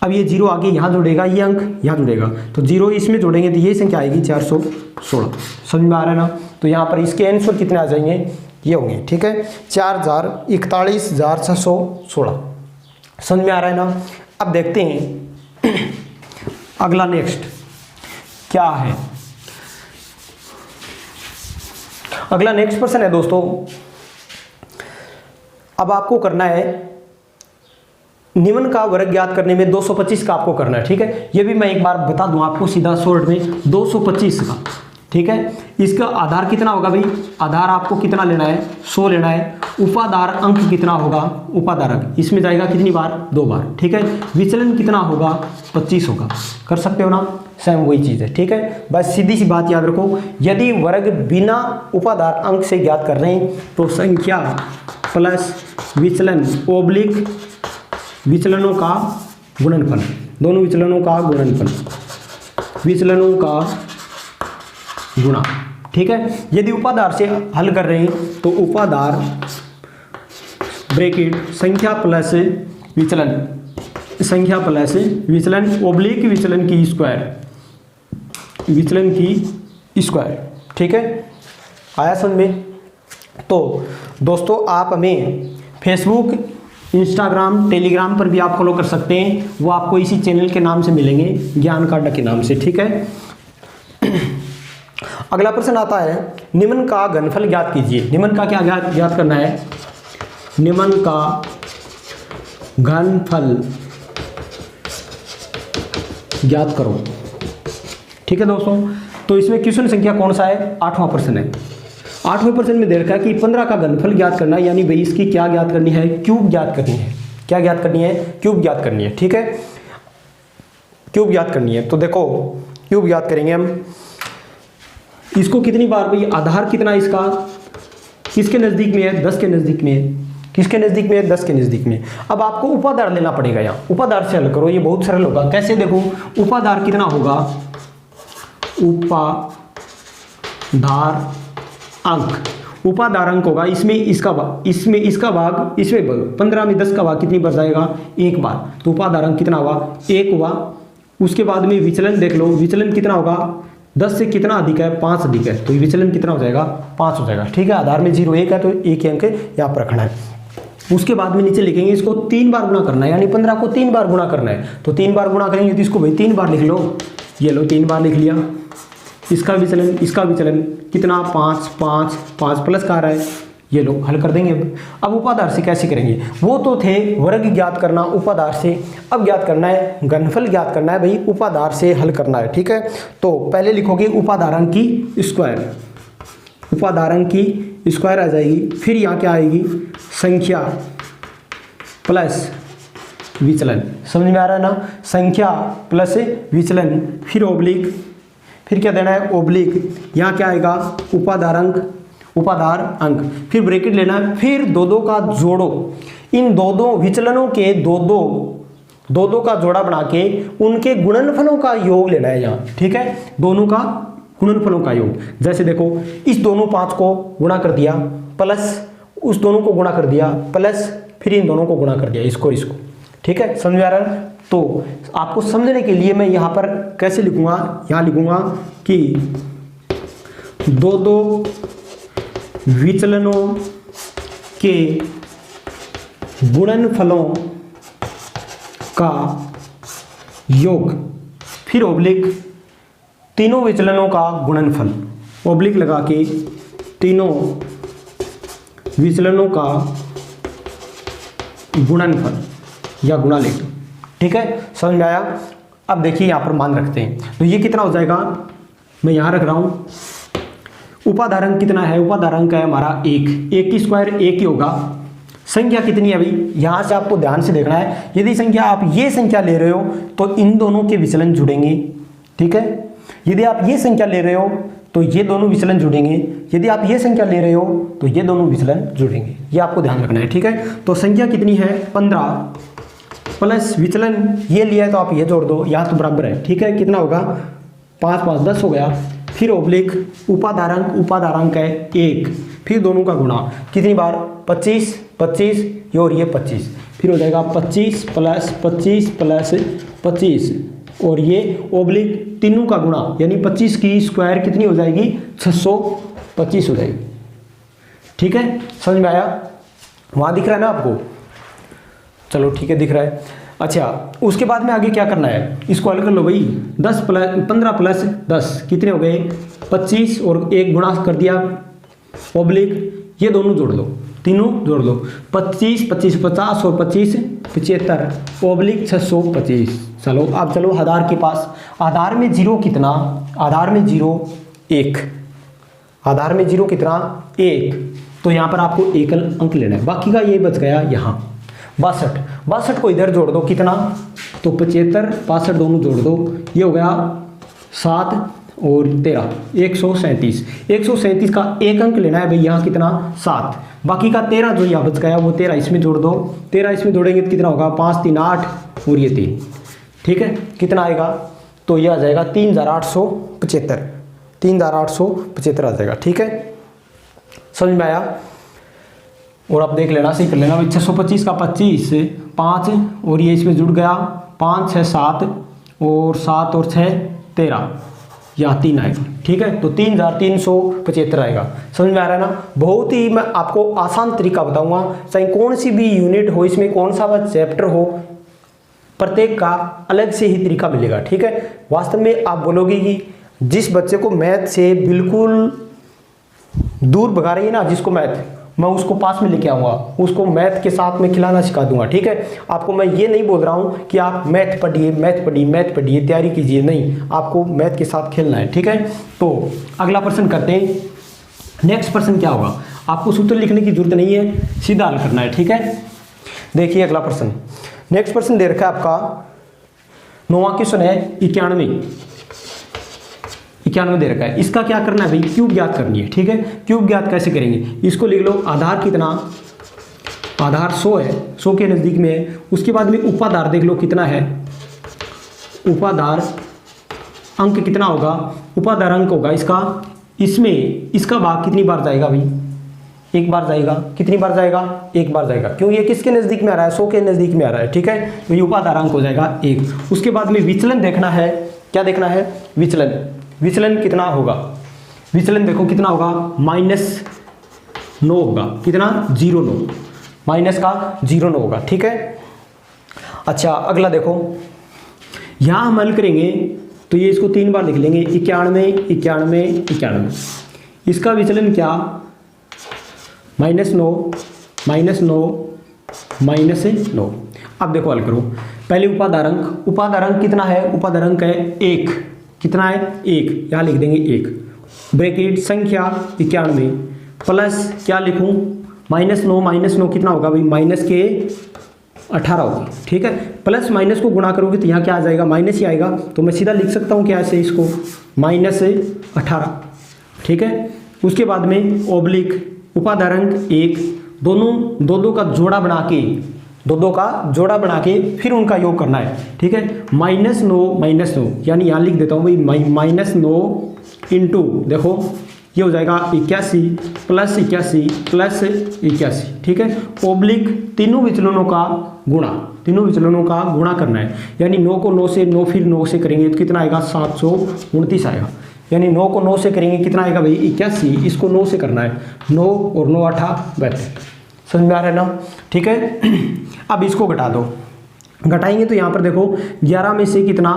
अब ये 0 आगे यहाँ जुड़ेगा, ये अंक यहाँ जुड़ेगा, तो 0 इसमें जोड़ेंगे तो ये संख्या आएगी 416। समझ में आ रहा है ना। तो यहाँ पर इसके आंसर कितने आ जाएंगे, ये होंगे। ठीक है, 4,41,616। समझ में आ रहा है ना। अब देखते हैं अगला नेक्स्ट क्या है। अगला नेक्स्ट प्रश्न है दोस्तों, अब आपको करना है निम्न का वर्ग ज्ञात करने में 225 का आपको करना है। ठीक है, ये भी मैं एक बार बता दूं आपको सीधा शॉर्ट में 225 का। ठीक है, इसका आधार कितना होगा भाई, आधार आपको कितना लेना है 100 लेना है। उपाधार अंक कितना होगा, उपाधार अंक इसमें जाएगा कितनी बार 2 बार। ठीक है, विचलन कितना होगा 25 होगा। कर सकते हो ना, सेम वही चीज़ है। ठीक है, बस सीधी सी बात याद रखो, यदि वर्ग बिना उपाधार अंक से ज्ञात कर रहे हैं तो संख्या प्लस विचलन ओब्लिक विचलनों का गुणनफल, दोनों विचलनों का गुणनफल, विचलनों का गुणा। ठीक है, यदि उपाधार से हल कर रहे हैं तो उपाधार ब्रैकेट संख्या प्लस विचलन, संख्या प्लस विचलन ओब्लिक विचलन की स्क्वायर, विचलन की स्क्वायर। ठीक है, आया समझ में। तो दोस्तों आप हमें फेसबुक, इंस्टाग्राम, टेलीग्राम पर भी आप फॉलो कर सकते हैं, वो आपको इसी चैनल के नाम से मिलेंगे, ज्ञान कांडा के नाम से। ठीक है, अगला प्रश्न आता है निम्न का घनफल ज्ञात कीजिए। निम्न का क्या ज्ञात करना है, निम्न का घनफल ज्ञात करो। ठीक है दोस्तों, तो इसमें क्वेश्चन संख्या कौन सा है, 8वां प्रश्न है। 8वें प्रश्न में दे रखा है कि 15 का घनफल ज्ञात करना है, यानी भाई इसकी क्या ज्ञात करनी है, क्यूब ज्ञात करनी है। क्या ज्ञात करनी है, क्यूब ज्ञात करनी है। ठीक है, क्यूब ज्ञात करनी है। तो देखो क्यूब ज्ञात करेंगे हम, इसको कितनी बार भाई, आधार कितना इसका किसके नज़दीक में है, 10 के नज़दीक में है। किसके नज़दीक में है, 10 के नज़दीक में। अब आपको उपाधार लेना पड़ेगा, यहाँ उपाधार से हल करो, ये बहुत सरल होगा। कैसे, देखो उपाधार कितना होगा, उपाधार अंक, उपाधार अंक होगा इसमें इसका भाग, इसमें इसका भाग, इसमें 15 में 10 का भाग कितनी बार जाएगा, 1 बार। तो उपाधार अंक कितना हुआ, 1 हुआ। उसके बाद में विचलन देख लो, विचलन कितना होगा, 10 से कितना अधिक है, 5 अधिक है, तो विचलन कितना हो जाएगा, 5 हो जाएगा। ठीक है, आधार में 0 1 है तो 1 अंक यहाँ पर रखना है। उसके बाद में नीचे लिखेंगे इसको 3 बार गुणा करना है, यानी 15 को 3 बार गुणा करना है। तो 3 बार गुणा करेंगे तो इसको भाई 3 बार लिख लो, ये लो 3 बार लिख लिया। इसका विचलन कितना, 5 5 5 प्लस का आ रहा है, ये लो हल कर देंगे। अब उपाधार से कैसे करेंगे, वो तो थे वर्ग ज्ञात करना उपाधार से, अब ज्ञात करना है घनफल ज्ञात करना है भाई, उपाधार से हल करना है। ठीक है, तो पहले लिखोगे उपाधारांक की स्क्वायर, उपाधारांक की स्क्वायर आ जाएगी, फिर यहाँ क्या आएगी, संख्या प्लस विचलन। समझ में आ रहा है ना, संख्या प्लस विचलन, फिर ओब्लिक, फिर क्या देना है, ओब्लिक, यहाँ क्या आएगा, उपाधारांक, उपाधार अंक, फिर ब्रैकेट लेना है, फिर 2 का जोड़ो, इन 2 विचलनों के 2 का जोड़ा बना के उनके गुणनफलों का योग लेना है यहाँ। ठीक है, दोनों का गुणनफलों का योग। जैसे देखो इस दोनों 5 को गुणा कर दिया, प्लस उस दोनों को गुणा कर दिया, प्लस फिर इन दोनों को गुणा कर दिया, इसको। ठीक है, समझ में आ रहा है। तो आपको समझने के लिए मैं यहाँ पर कैसे लिखूंगा, यहाँ लिखूंगा कि दो विचलनों के गुणनफलों का योग, फिर ओब्लिक तीनों विचलनों का गुणनफल, ओब्लिक लगा के तीनों विचलनों का गुणनफल या गुणा लिख दो। ठीक है, समझ में आया। अब देखिए यहाँ पर मान रखते हैं, तो ये कितना हो जाएगा, मैं यहाँ रख रहा हूँ। उपाधारक कितना है, उपाधारक है हमारा 1, 1 की स्क्वायर 1 ही होगा। संख्या कितनी है अभी, यहाँ से आपको ध्यान से देखना है। यदि संख्या आप ये संख्या ले रहे हो तो इन दोनों के विचलन जुड़ेंगे। ठीक है, यदि आप ये संख्या ले रहे हो तो ये दोनों विचलन जुड़ेंगे, यदि आप ये संख्या ले रहे हो तो ये दोनों विचलन जुड़ेंगे। ये आपको ध्यान रखना है। ठीक है, तो संख्या कितनी है 15 प्लस विचलन ये लिया है तो आप ये जोड़ दो, यहाँ तो बराबर है। ठीक है, कितना होगा 5 5 10 हो गया। फिर ओब्लिक उपाधारक, उपाधारक है 1, फिर दोनों का गुणा कितनी बार 25 25 ये और ये 25, फिर हो जाएगा 25 प्लस 25 प्लस 25 और ये ओब्लिक तीनों का गुणा, यानी 25 की स्क्वायर कितनी हो जाएगी 625 हो जाएगी। ठीक है, समझ में आया, वहाँ दिख रहा है ना आपको, चलो ठीक है दिख रहा है। अच्छा, उसके बाद में आगे क्या करना है, इसको हल कर लो भाई। 15 प्लस 10 कितने हो गए 25 और एक गुणा कर दिया, ओब्लिक ये दोनों जोड़ दो, तीनों जोड़ दो, 25 25 50 और 25 75 ओब्लिक 625। चलो अब चलो आधार के पास। आधार में जीरो कितना, आधार में जीरो 1, आधार में जीरो कितना 1, तो यहाँ पर आपको एकल अंक लेना है। बाकी का ये बच गया यहाँ 62 को इधर जोड़ दो कितना, तो 75 65 दोनों जोड़ दो, ये हो गया 7 और 13 137 का एक अंक लेना है भाई, यहाँ कितना 7, बाकी का 13 जो यहाँ बच गया वो 13 इसमें जोड़ दो, 13 इसमें जोड़ेंगे तो कितना होगा 5 3 8 और ये 3। ठीक है, कितना आएगा, तो ये आ जाएगा 3875, 3875 आ जाएगा। ठीक है, समझ में आया। और आप देख लेना, सही कर लेना भाई, 625 का 25 5 और ये इसमें जुड़ गया 5 6 7 और 7 और 6 13, यहाँ 3 आएगा। ठीक है, तो 3375 आएगा। समझ में आ रहा है ना। बहुत ही मैं आपको आसान तरीका बताऊंगा, चाहे कौन सी भी यूनिट हो, इसमें कौन सा भी चैप्टर हो, प्रत्येक का अलग से ही तरीका मिलेगा। ठीक है, वास्तव में आप बोलोगे कि जिस बच्चे को मैथ से बिल्कुल दूर भगा रही है ना, जिसको मैथ, मैं उसको पास में लेके आऊँगा, उसको मैथ के साथ में खिलाना सिखा दूंगा। ठीक है, आपको मैं ये नहीं बोल रहा हूँ कि आप मैथ पढ़िए तैयारी कीजिए, नहीं, आपको मैथ के साथ खेलना है। ठीक है, तो अगला प्रश्न करते हैं। नेक्स्ट प्रश्न क्या होगा, आपको सूत्र लिखने की जरूरत नहीं है, सीधा हल करना है। ठीक है, देखिए अगला प्रश्न, नेक्स्ट प्रश्न दे रखा है आपका 9वां क्वेश्चन है 91 दे रखा है। इसका क्या करना है भाई, क्यूब ज्ञात करनी है। ठीक है, क्यूब ज्ञात कैसे करेंगे, इसको लिख लो, आधार कितना, आधार 100 है, 100 के नज़दीक में है। उसके बाद में उपाधार देख लो कितना है, उपाधार अंक कितना होगा, उपाधार अंक होगा इसका, इसमें इसका भाग कितनी बार जाएगा भाई, एक बार जाएगा। कितनी बार जाएगा, एक बार जाएगा, क्यों, ये किसके नज़दीक में आ रहा है, 100 के नज़दीक में आ रहा है। ठीक है, तो ये उपाधार अंक हो जाएगा 1। उसके बाद में विचलन देखना है, क्या देखना है, विचलन कितना होगा, विचलन देखो कितना होगा -9 होगा, कितना 0,9, माइनस का 0,9 होगा। ठीक है, अच्छा अगला देखो, यहाँ हम हल करेंगे तो ये इसको 3 बार लिख लेंगे, 91 91 91, इसका विचलन क्या -9 -9 अब देखो हल करो, पहले उपाधारक कितना है, उपाधारक है 1, कितना है 1, यहाँ लिख देंगे 1, ब्रैकेट संख्या 91 प्लस क्या लिखूं -9 कितना होगा भाई, माइनस के 18 होगी। ठीक है, प्लस माइनस को गुणा करोगे तो यहाँ क्या आ जाएगा, माइनस ही आएगा, तो मैं सीधा लिख सकता हूँ क्या ऐसे इसको -18। ठीक है, उसके बाद में ओब्लिक उपाधारक 1, दो का जोड़ा बना के फिर उनका योग करना है। ठीक है, -9 यानी यहाँ लिख देता हूँ भाई -9 इंटू, देखो ये हो जाएगा 81 प्लस 81 प्लस 81। ठीक है, ओब्लिक तीनों विचलनों का गुणा, तीनों विचलनों का गुणा करना है। यानी 9 को 9 से 9 फिर 9 से करेंगे तो कितना आएगा 729 आएगा। यानी 9 को 9 से करेंगे कितना आएगा भाई 81, इसको 9 से करना है 9 और 9 8 72। समझ में आ रहा है ना, ठीक है। अब इसको घटा दो, घटाएंगे तो यहाँ पर देखो 11 में से कितना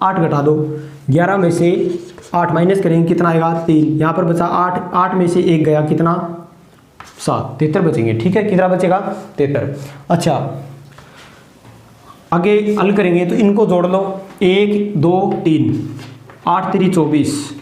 8 घटा दो, 11 में से 8 माइनस करेंगे कितना आएगा 3, यहाँ पर बचा 8, 8 में से 1 गया कितना 7, 73 बचेंगे, ठीक है। कितना बचेगा 73। अच्छा आगे हल करेंगे तो इनको जोड़ लो 1 2 3, 8 3 24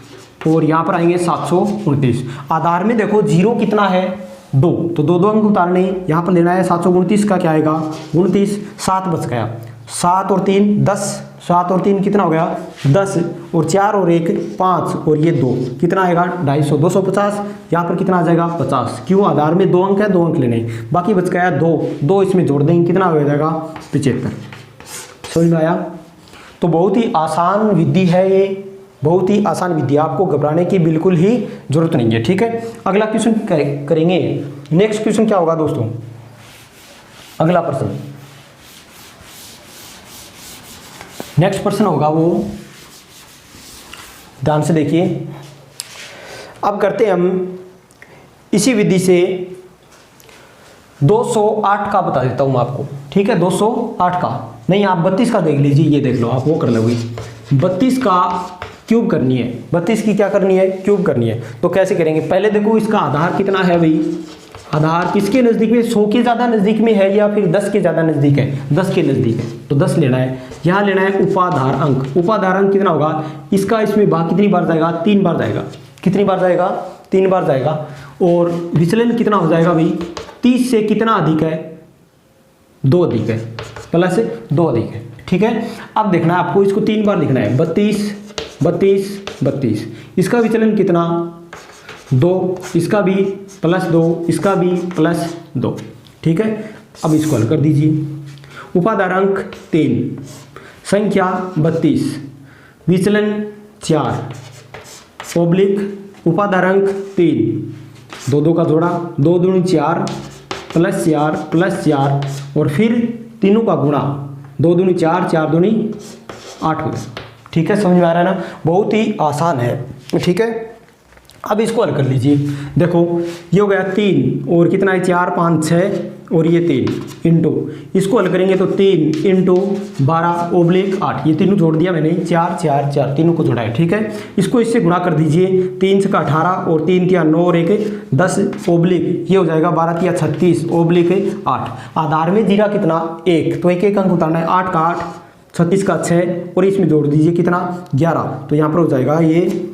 और यहाँ पर आएंगे 729। आधार में देखो जीरो कितना है 2, तो 2 2 अंक उतारने, यहाँ पर लेना है 729 का क्या आएगा 29, 7 बच गया, 7 और 3 10, 7 और 3 कितना हो गया 10 और 4 और 1 5 और ये 2 कितना आएगा 250, 250 यहाँ पर कितना आ जाएगा 50। क्यों, आधार में 2 अंक है, 2 अंक लेने, बाकी बच गया 2 इसमें जोड़ देंगे कितना हो जाएगा 75। समझ में आया। तो बहुत ही आसान विधि है ये, बहुत ही आसान विधि, आपको घबराने की बिल्कुल ही जरूरत नहीं है, ठीक है। अगला क्वेश्चन करेंगे। नेक्स्ट क्वेश्चन क्या होगा दोस्तों, अगला प्रश्न, नेक्स्ट प्रश्न होगा वो, ध्यान से देखिए। अब करते हैं हम इसी विधि से 208 का बता देता हूं मैं आपको, ठीक है। 208 का नहीं, आप 32 का देख लीजिए, ये देख लो आप, वो कर लोगे 32 का क्यूब करनी है, 32 की क्या करनी है क्यूब करनी है। तो कैसे करेंगे, पहले देखो इसका आधार कितना है भाई, आधार किसके नज़दीक में 100 के ज़्यादा नज़दीक में है या फिर 10 के ज़्यादा नज़दीक है, 10 के नज़दीक है तो 10 लेना है। यहाँ लेना है उपाधार अंक, उपाधार अंक कितना होगा, इसका इसमें भाग कितनी बार जाएगा 3 बार जाएगा, कितनी बार जाएगा 3 बार जाएगा। और विचलन कितना हो जाएगा भाई 30 से कितना अधिक है 2 अधिक है, प्लस 2 अधिक है, ठीक है। अब देखना है आपको, इसको 3 बार लिखना है 32 32 32, इसका विचलन कितना 2, इसका भी +2, इसका भी +2, ठीक है। अब इसको हल कर दीजिए। उपाधार अंक 3, संख्या 32, विचलन 4 ओब्लिक उपाधार अंक 3, 2 2 का जोड़ा 2 दूनी 4 +4 +4 और फिर तीनों का गुणा 2 दूनी 4 4 दूनी 8 हो गया, ठीक है। समझ में आ रहा है ना, बहुत ही आसान है, ठीक है। अब इसको हल कर लीजिए, देखो ये हो गया 3 और कितना है 4 5 6 और ये 3 इंटू, इसको हल करेंगे तो 3 इंटू 12 ओब्लिक 8, ये तीनों जोड़ दिया मैंने 4 4 4, तीनों को जोड़ा है, ठीक है। इसको इससे गुणा कर दीजिए, 3 से का 18 और 3 तिया 9 और 1 10 ओब्लिक, ये हो जाएगा 12 तिया 36 ओब्लिक 8। आधार में जीरा कितना 1, तो एक एक अंक उतारना है, 8 का 8, 36 का 6 और इसमें जोड़ दीजिए कितना 11, तो यहाँ पर हो जाएगा ये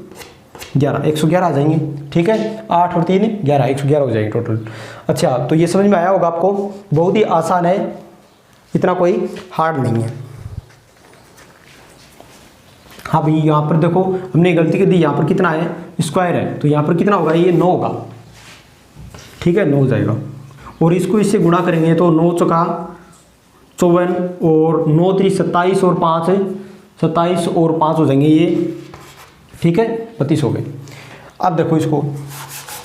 11 111 आ जाएंगे, ठीक है। 8 और 3 11 111 हो जाएंगे टोटल। अच्छा तो ये समझ में आया होगा आपको, बहुत ही आसान है, इतना कोई हार्ड नहीं है। हाँ भाई यहाँ पर देखो हमने गलती कर दी, यहाँ पर कितना है स्क्वायर है, तो यहाँ पर कितना होगा ये 9 होगा, ठीक है 9 हो जाएगा। और इसको इससे गुणा करेंगे तो 9 चौका 54 और 9 3 27 और 5 27 और 5 हो जाएंगे ये, ठीक है 32 हो गए। अब देखो इसको,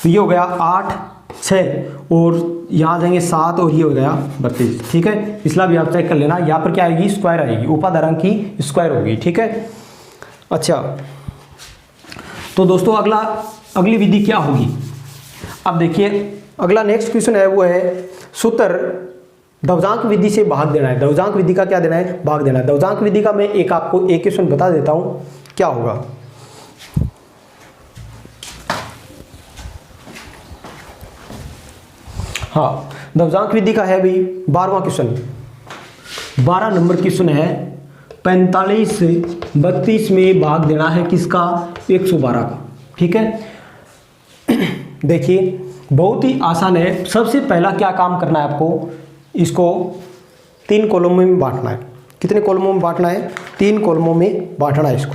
तो ये हो गया 8 6 और यहाँ जाएंगे 7 और ये हो गया 32, ठीक है। पिछला भी आप चेक कर लेना, यहाँ पर क्या आएगी स्क्वायर आएगी, उपाधार अंक की स्क्वायर होगी, ठीक है। अच्छा तो दोस्तों अगली विधि क्या होगी, अब देखिए अगला नेक्स्ट क्वेश्चन है वो है सूत्र द्विभाजक विधि से भाग देना है। द्विभाजक विधि का क्या देना है भाग देना है। द्विभाजक विधि का मैं आपको एक क्वेश्चन बता देता हूँ क्या होगा। हाँ द्विभाजक विधि का है भाई 12वां क्वेश्चन, 12 नंबर क्वेश्चन है। 45 से 32 में भाग देना है किसका 112 का, ठीक है। देखिए बहुत ही आसान है। सबसे पहला क्या काम करना है आपको, इसको 3 कॉलमों में बांटना है। कितने कॉलमों में बांटना है 3 कॉलमों में बांटना है इसको,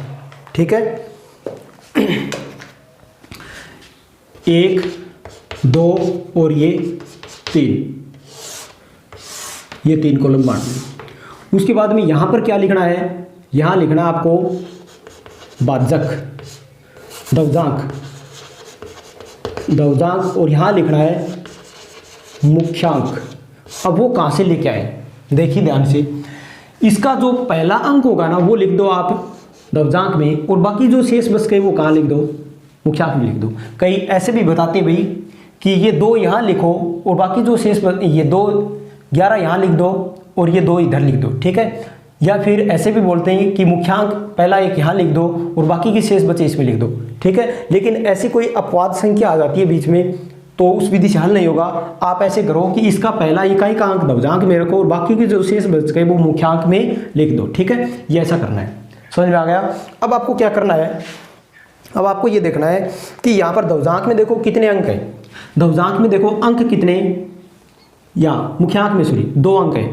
ठीक है। 1 2 और ये 3 कॉलम बांटना। उसके बाद में यहाँ पर क्या लिखना है, यहाँ लिखना है आपको भाजक द्विभाजक और यहाँ लिखना है मुख्यांक। अब वो कहाँ से लेके आए देखिए ध्यान से, इसका जो पहला अंक होगा ना वो लिख दो आप दवजांक में, और बाकी जो शेष बच गए वो कहाँ लिख दो, मुख्यांक में लिख दो। कई ऐसे भी बताते हैं भाई कि ये 2 यहाँ लिखो और बाकी जो शेष ये 2 11 यहाँ लिख दो और ये 2 इधर लिख दो, ठीक है। या फिर ऐसे भी बोलते हैं कि मुख्यांक पहला एक यहाँ लिख दो और बाकी की शेष बचे इसमें लिख दो, ठीक है। लेकिन ऐसी कोई अपवाद संख्या आ जाती है बीच में तो उस विधि से हल नहीं होगा। आप ऐसे करो कि इसका पहला इकाई का अंक दवजांक में रखो और बाकी के जो शेष बच गए वो मुख्यांक में लिख दो, ठीक है। ये ऐसा करना है, समझ में आ गया। अब आपको क्या करना है, अब आपको ये देखना है कि यहाँ पर दवजांक में देखो कितने अंक हैं, दवजांक में देखो अंक कितने, या मुख्यांक में सॉरी 2 अंक है,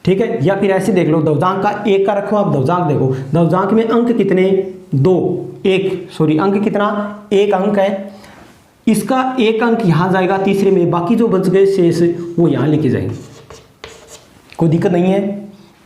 ठीक है। या फिर ऐसे देख लो दवजांक का 1 का रखो आप, दवजांक देखो दवजांक में अंक कितने 2 1 सॉरी अंक कितना 1 अंक है। इसका 1 अंक यहाँ जाएगा तीसरे में, बाकी जो बच गए शेष वो यहाँ लिखे जाएंगे, कोई दिक्कत नहीं है।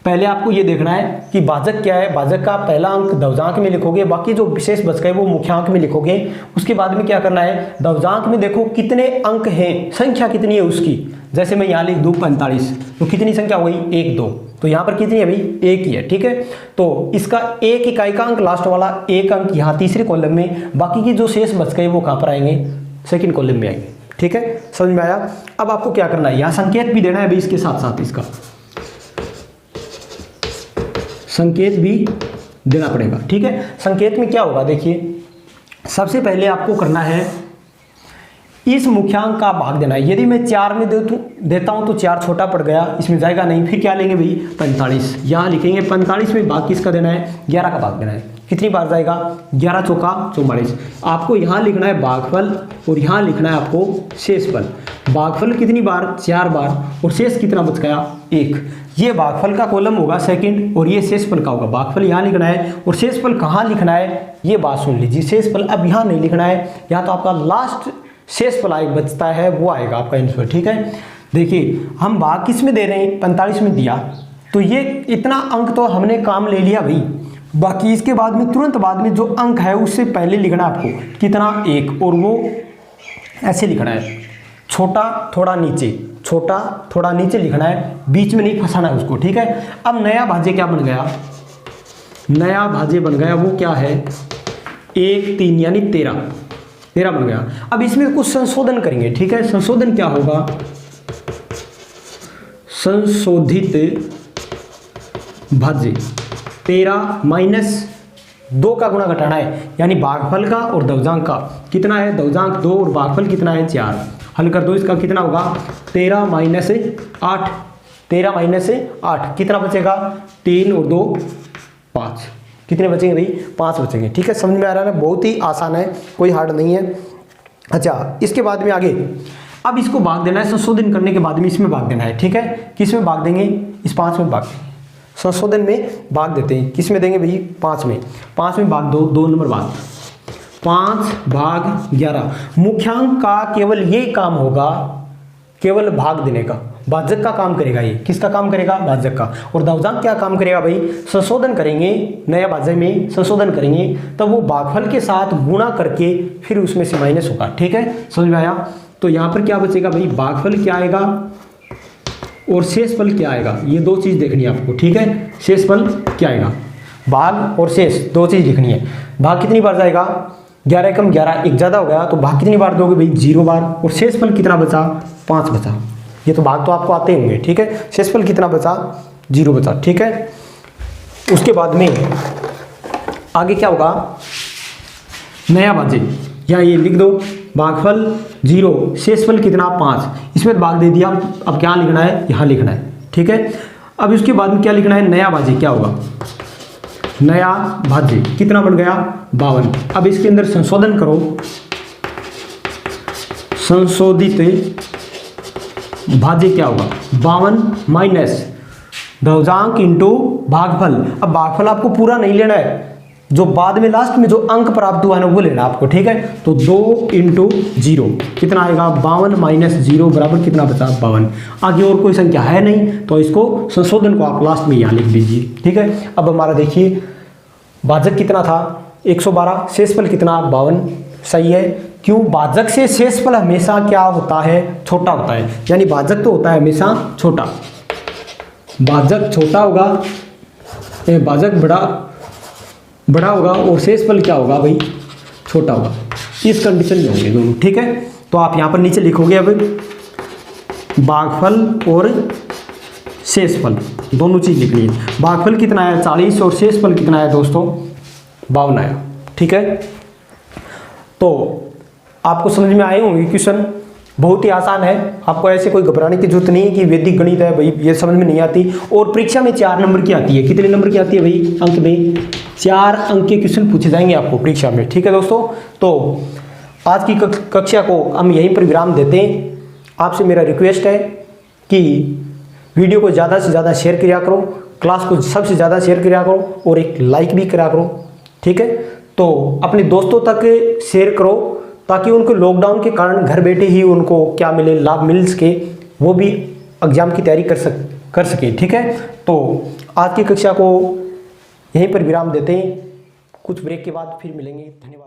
पहले आपको ये देखना है कि भाजक क्या है, भाजक का पहला अंक दवजांक में लिखोगे, बाकी जो विशेष बच गए वो मुख्यांक में लिखोगे। उसके बाद में क्या करना है, दवजांक में देखो कितने अंक हैं, संख्या कितनी है उसकी, जैसे मैं यहाँ लिख दूँ 45 तो कितनी संख्या हुई 1 2, तो यहाँ पर कितनी है भाई 1 ही है, ठीक है। तो इसका 1 इकाई का अंक लास्ट वाला 1 अंक यहाँ तीसरे कॉलम में, बाकी की जो शेष बच गए वो कहाँ पर आएंगे, सेकंड कॉलम में आएंगे, ठीक है। समझ में आया। अब आपको क्या करना है, यहाँ संकेत भी देना है भाई, इसके साथ साथ इसका संकेत भी देना पड़ेगा, ठीक है। संकेत में क्या होगा देखिए, सबसे पहले आपको करना है इस मुख्यांक का भाग देना है। यदि मैं 4 में देता हूं तो 4 छोटा पड़ गया, इसमें जाएगा नहीं, फिर क्या लेंगे भाई 45, यहाँ लिखेंगे 45 में भाग किसका देना है 11 का भाग देना है। कितनी बार जाएगा 11 चौका 44। आपको यहाँ लिखना है भागफल और यहाँ लिखना है आपको शेषफल। भागफल कितनी बार 4 बार, और शेष कितना बच गया 1। ये भागफल का कॉलम होगा सेकंड और ये शेषफल का होगा। भागफल यहाँ लिखना है और शेषफल कहाँ लिखना है ये बात सुन लीजिए। शेषफल अब यहाँ नहीं लिखना है, यहाँ तो आपका लास्ट शेषफल आएगा बचता है वो आएगा आपका आंसर, ठीक है। देखिए हम भाग किस में दे रहे हैं 45 में दिया, तो ये इतना अंक तो हमने काम ले लिया भाई। बाकी इसके बाद में तुरंत बाद में जो अंक है उससे पहले लिखना आपको कितना 1, और वो ऐसे लिखना है छोटा थोड़ा नीचे, छोटा थोड़ा नीचे लिखना है, बीच में नहीं फंसाना है उसको, ठीक है। अब नया भाज्य क्या बन गया, नया भाज्य बन गया वो क्या है 1 3 यानी 13 बन गया। अब इसमें कुछ संशोधन करेंगे, ठीक है। संशोधन क्या होगा, संशोधित भाज्य 13 माइनस 2 का गुणा घटाना है, यानी भागफल का और दवजांक का कितना है, दवजांक 2 और भागफल कितना है 4। हल कर दो, इसका कितना होगा 13 माइनस 8, 13 माइनस 8 कितना बचेगा 3 और 2 5, कितने बचेंगे भाई 5 बचेंगे, ठीक है। समझ में आ रहा है ना, बहुत ही आसान है, कोई हार्ड नहीं है। अच्छा इसके बाद में आगे अब इसको भाग देना है, संशोधन करने के बाद में इसमें भाग देना है, ठीक है। किस में भाग देंगे, इस 5 में भाग देंगे, संशोधन में भाग देते हैं। किस में देंगे भाई 5 में, 5 में भाग दो, 2 नंबर भाग 5 भाग 11। मुख्यांक का केवल यही काम होगा, केवल भाग देने का, भाजक का काम करेगा ये। किसका काम करेगा, भाजक का। और दवजांक क्या काम करेगा भाई, संशोधन करेंगे, नया भाज्य में संशोधन करेंगे, तब वो भागफल के साथ गुणा करके फिर उसमें से माइनस होगा, ठीक है। समझ में आया। तो यहाँ पर क्या बचेगा भाई, भागफल क्या आएगा और शेषफल क्या आएगा, ये 2 चीज़ देखनी है आपको, ठीक है। शेषफल क्या आएगा, भाग और शेष 2 चीज़ लिखनी है। भाग कितनी बार जाएगा 11 कम 11 1 ज़्यादा हो गया, तो भाग कितनी बार दोगे भाई 0 बार, और शेषफल कितना बचा 5 बचा। ये तो भाग तो आपको आते होंगे, ठीक है। शेषफल कितना बचा 0 बचा, ठीक है। उसके बाद में आगे क्या होगा, नया भाज्य, या ये लिख दो भागफल 0 शेषफल कितना 5, इसमें भाग दे दिया। अब क्या लिखना है, यहाँ लिखना है, ठीक है। अब इसके बाद में क्या लिखना है, नया भाज्य क्या होगा, नया भाज्य कितना बन गया 52। अब इसके अंदर संशोधन करो, संशोधित भाज्य क्या होगा 52 माइनस दवजांक इंटू भागफल। अब भागफल आपको पूरा नहीं लेना है, जो बाद में लास्ट में जो अंक प्राप्त हुआ है ना वो लेना आपको, ठीक है। तो 2 इंटू 0 कितना आएगा 52 माइनस 0 बराबर कितना बचा 52। आगे और कोई संख्या है नहीं, तो इसको संशोधन को आप लास्ट में यहाँ लिख लीजिए, ठीक है। अब हमारा देखिए भाजक कितना था 112, शेषफल कितना 52, सही है। क्यों, भाजक से शेषफल हमेशा क्या होता है, छोटा होता है, यानी भाजक तो होता है हमेशा छोटा। भाजक छोटा होगा, भाजक बड़ा होगा और शेषफल क्या होगा भाई, छोटा होगा। इस कंडीशन में होंगे दोनों, ठीक है। तो आप यहाँ पर नीचे लिखोगे अब भागफल और शेषफल, दोनों चीज लिखनी है। भागफल कितना है 40 और शेषफल कितना है दोस्तों 52 आया, ठीक है। तो आपको समझ में आए होंगे क्वेश्चन, बहुत ही आसान है, आपको ऐसे कोई घबराने की जरूरत नहीं है कि वैदिक गणित है भाई ये समझ में नहीं आती। और परीक्षा में 4 नंबर की आती है, कितने नंबर की आती है भाई, अंक में 4 अंक के क्वेश्चन पूछे जाएंगे आपको परीक्षा में, ठीक है दोस्तों। तो आज की कक्षा को हम यहीं पर विराम देते हैं। आपसे मेरा रिक्वेस्ट है कि वीडियो को ज़्यादा से ज़्यादा शेयर किया करो, क्लास को सबसे ज़्यादा शेयर किया करो और एक लाइक भी करा करो, ठीक है। तो अपने दोस्तों तक शेयर करो ताकि उनको लॉकडाउन के कारण घर बैठे ही उनको क्या मिले, लाभ मिल सके, वो भी एग्जाम की तैयारी कर सके, ठीक है। तो आज की कक्षा को यहीं पर विराम देते हैं, कुछ ब्रेक के बाद फिर मिलेंगे, धन्यवाद।